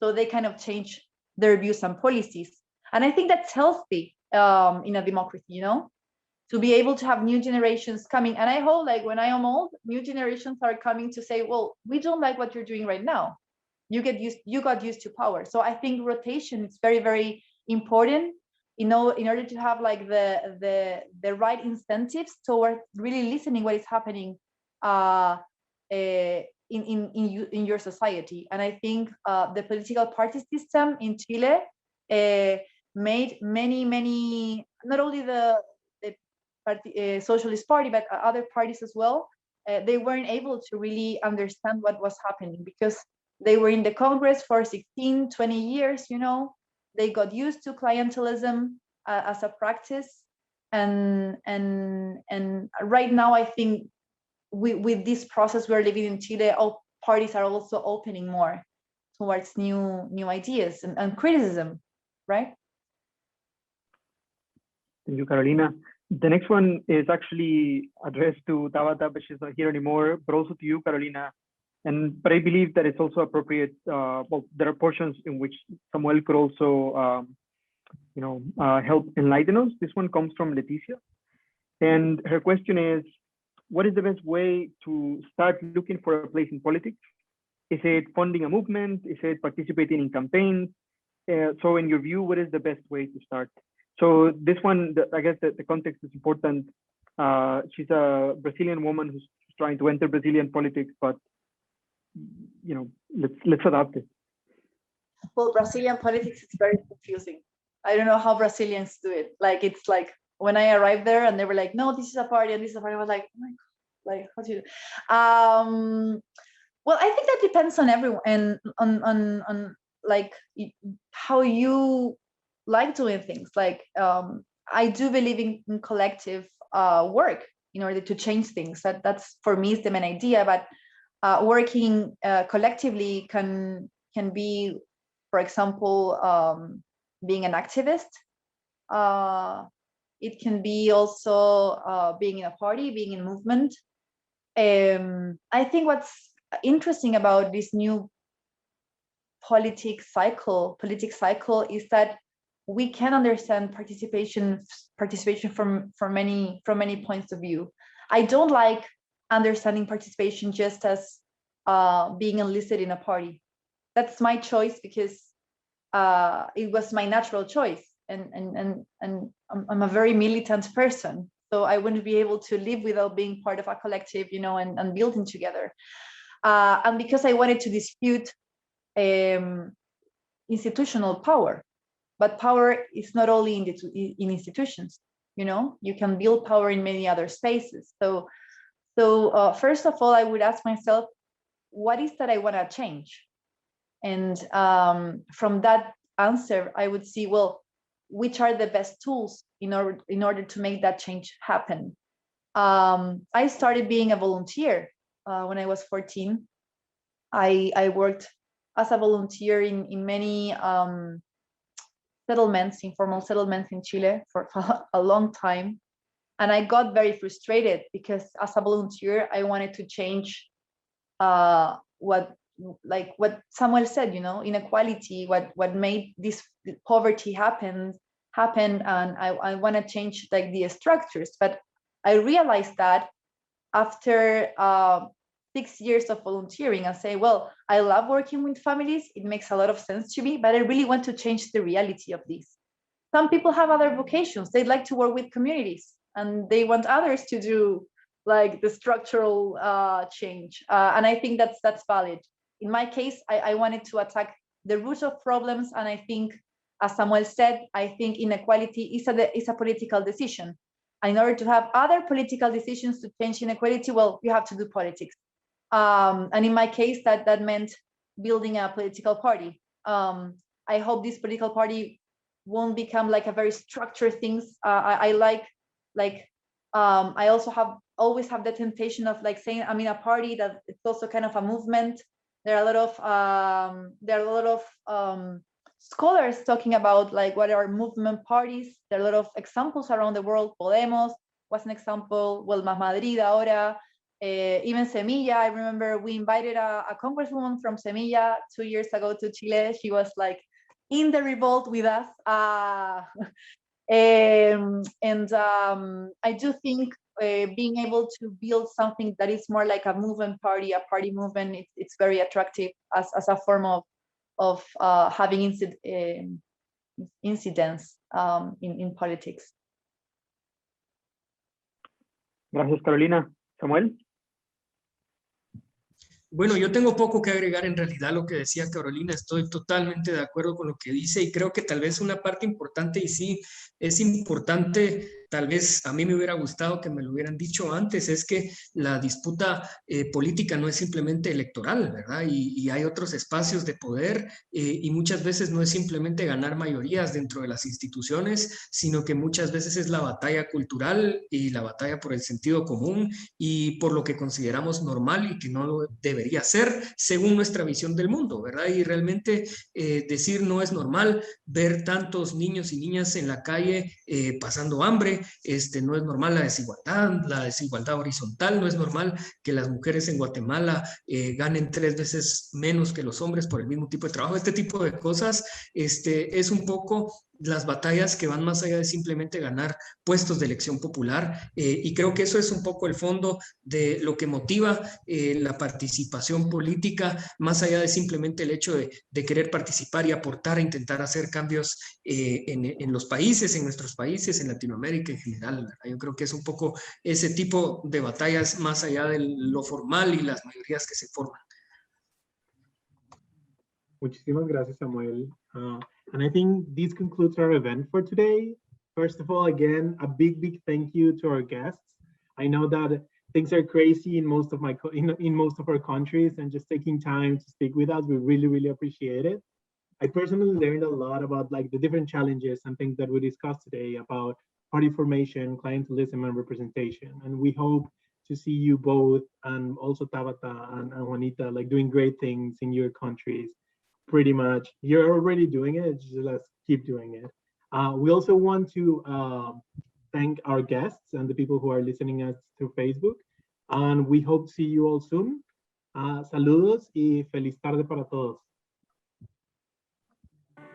Speaker 3: So they kind of changed their views and policies. And I think that's healthy in a democracy, you know, to be able to have new generations coming. And I hope, like, when I am old, new generations are coming to say, well, we don't like what you're doing right now. You got used to power. So I think rotation is very, very important, you know, in order to have like the right incentives toward really listening what is happening in your society. And I think the political party system in Chile made many, not only the Socialist Party, but other parties as well. They weren't able to really understand what was happening because they were in the Congress for 16, 20 years, you know. They got used to clientelism as a practice. And right now, I think with this process we're living in Chile, all parties are also opening more towards new ideas and criticism, right?
Speaker 5: Thank you, Carolina. The next one is actually addressed to Tábata, but she's not here anymore, but also to you, Carolina. But I believe that it's also appropriate. Well, there are portions in which Samuel could also, help enlighten us. This one comes from Leticia, and her question is, what is the best way to start looking for a place in politics? Is it funding a movement? Is it participating in campaigns? So in your view, what is the best way to start? So this one, I guess the context is important. She's a Brazilian woman who's trying to enter Brazilian politics, but you know, let's adapt it.
Speaker 3: Well, Brazilian politics is very confusing. I don't know how Brazilians do it. Like, it's like when I arrived there and they were like, no, this is a party and this is a party. I was like, oh my God, like, how do you do? Well, I think that depends on everyone and on like how you like doing things. Like, I do believe in collective work in order to change things. That's for me is the main idea. But working collectively can be, for example, being an activist. It can be also being in a party, being in a movement. I think what's interesting about this new politics cycle is that we can understand participation from many points of view. I don't like understanding participation just as being enlisted in a party. That's my choice because it was my natural choice, and I'm a very militant person, so I wouldn't be able to live without being part of a collective, you know, and building together. And because I wanted to dispute institutional power, but power is not only in institutions, you know, you can build power in many other spaces. So first of all, I would ask myself, what is that I want to change? And from that answer, I would see, well, which are the best tools in order to make that change happen? I started being a volunteer when I was 14. I worked as a volunteer in many settlements, informal settlements in Chile for a long time. And I got very frustrated because as a volunteer, I wanted to change what Samuel said, inequality, what made this poverty happen, and I want to change the structures. But I realized that after 6 years of volunteering, I say, well, I love working with families. It makes a lot of sense to me, but I really want to change the reality of this. Some people have other vocations. They'd like to work with communities, and they want others to do the structural change. And I think that's valid. In my case, I wanted to attack the root of problems. And I think, as Samuel said, I think inequality is a political decision. And in order to have other political decisions to change inequality, well, you have to do politics. And in my case, that meant building a political party. I hope this political party won't become a very structured things. I also always have the temptation of saying I'm in a party that it's also kind of a movement. There are a lot of scholars talking about what are movement parties. There are a lot of examples around the world. Podemos was an example. Well, Más Madrid ahora. Even Semilla. I remember we invited a congresswoman from Semilla 2 years ago to Chile. She was in the revolt with us. I do think being able to build something that is more like a movement party, a party movement, it's very attractive as a form of having incidents in politics.
Speaker 5: Gracias, Carolina. Samuel.
Speaker 4: Bueno, yo tengo poco que agregar en realidad a lo que decía Carolina. Estoy totalmente de acuerdo con lo que dice y creo que tal vez una parte importante, y sí, es importante, tal vez a mí me hubiera gustado que me lo hubieran dicho antes, es que la disputa política no es simplemente electoral, ¿verdad? Y hay otros espacios de poder y muchas veces no es simplemente ganar mayorías dentro de las instituciones, sino que muchas veces es la batalla cultural y la batalla por el sentido común y por lo que consideramos normal y que no lo debería ser según nuestra visión del mundo, ¿verdad? Y realmente decir no es normal ver tantos niños y niñas en la calle pasando hambre, no es normal la desigualdad horizontal, no es normal que las mujeres en Guatemala ganen 3 veces menos que los hombres por el mismo tipo de trabajo. Este tipo de cosas es un poco las batallas que van más allá de simplemente ganar puestos de elección popular y creo que eso es un poco el fondo de lo que motiva la participación política, más allá de simplemente el hecho de querer participar y aportar, intentar hacer cambios en los países, en nuestros países, en Latinoamérica en general, ¿verdad? Yo creo que es un poco ese tipo de batallas más allá de lo formal y las mayorías que se forman.
Speaker 1: Muchísimas gracias, Samuel. And I think this concludes our event for today. First of all, again, a big thank you to our guests. I know that things are crazy in most of our countries, and just taking time to speak with us, we really appreciate it. I personally learned a lot about the different challenges and things that we discussed today about party formation, clientelism, and representation. And we hope to see you both, and also Tábata and Juanita, doing great things in your countries. Pretty much, you're already doing it. Just let's keep doing it. We also want to thank our guests and the people who are listening us through Facebook. And we hope to see you all soon. Saludos y feliz tarde para todos.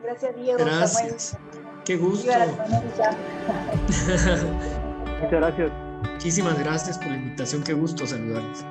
Speaker 3: Gracias, Diego.
Speaker 4: Gracias.
Speaker 3: Samuel.
Speaker 4: Qué gusto.
Speaker 5: Muchas gracias.
Speaker 4: Muchísimas gracias por la invitación. Qué gusto saludarles.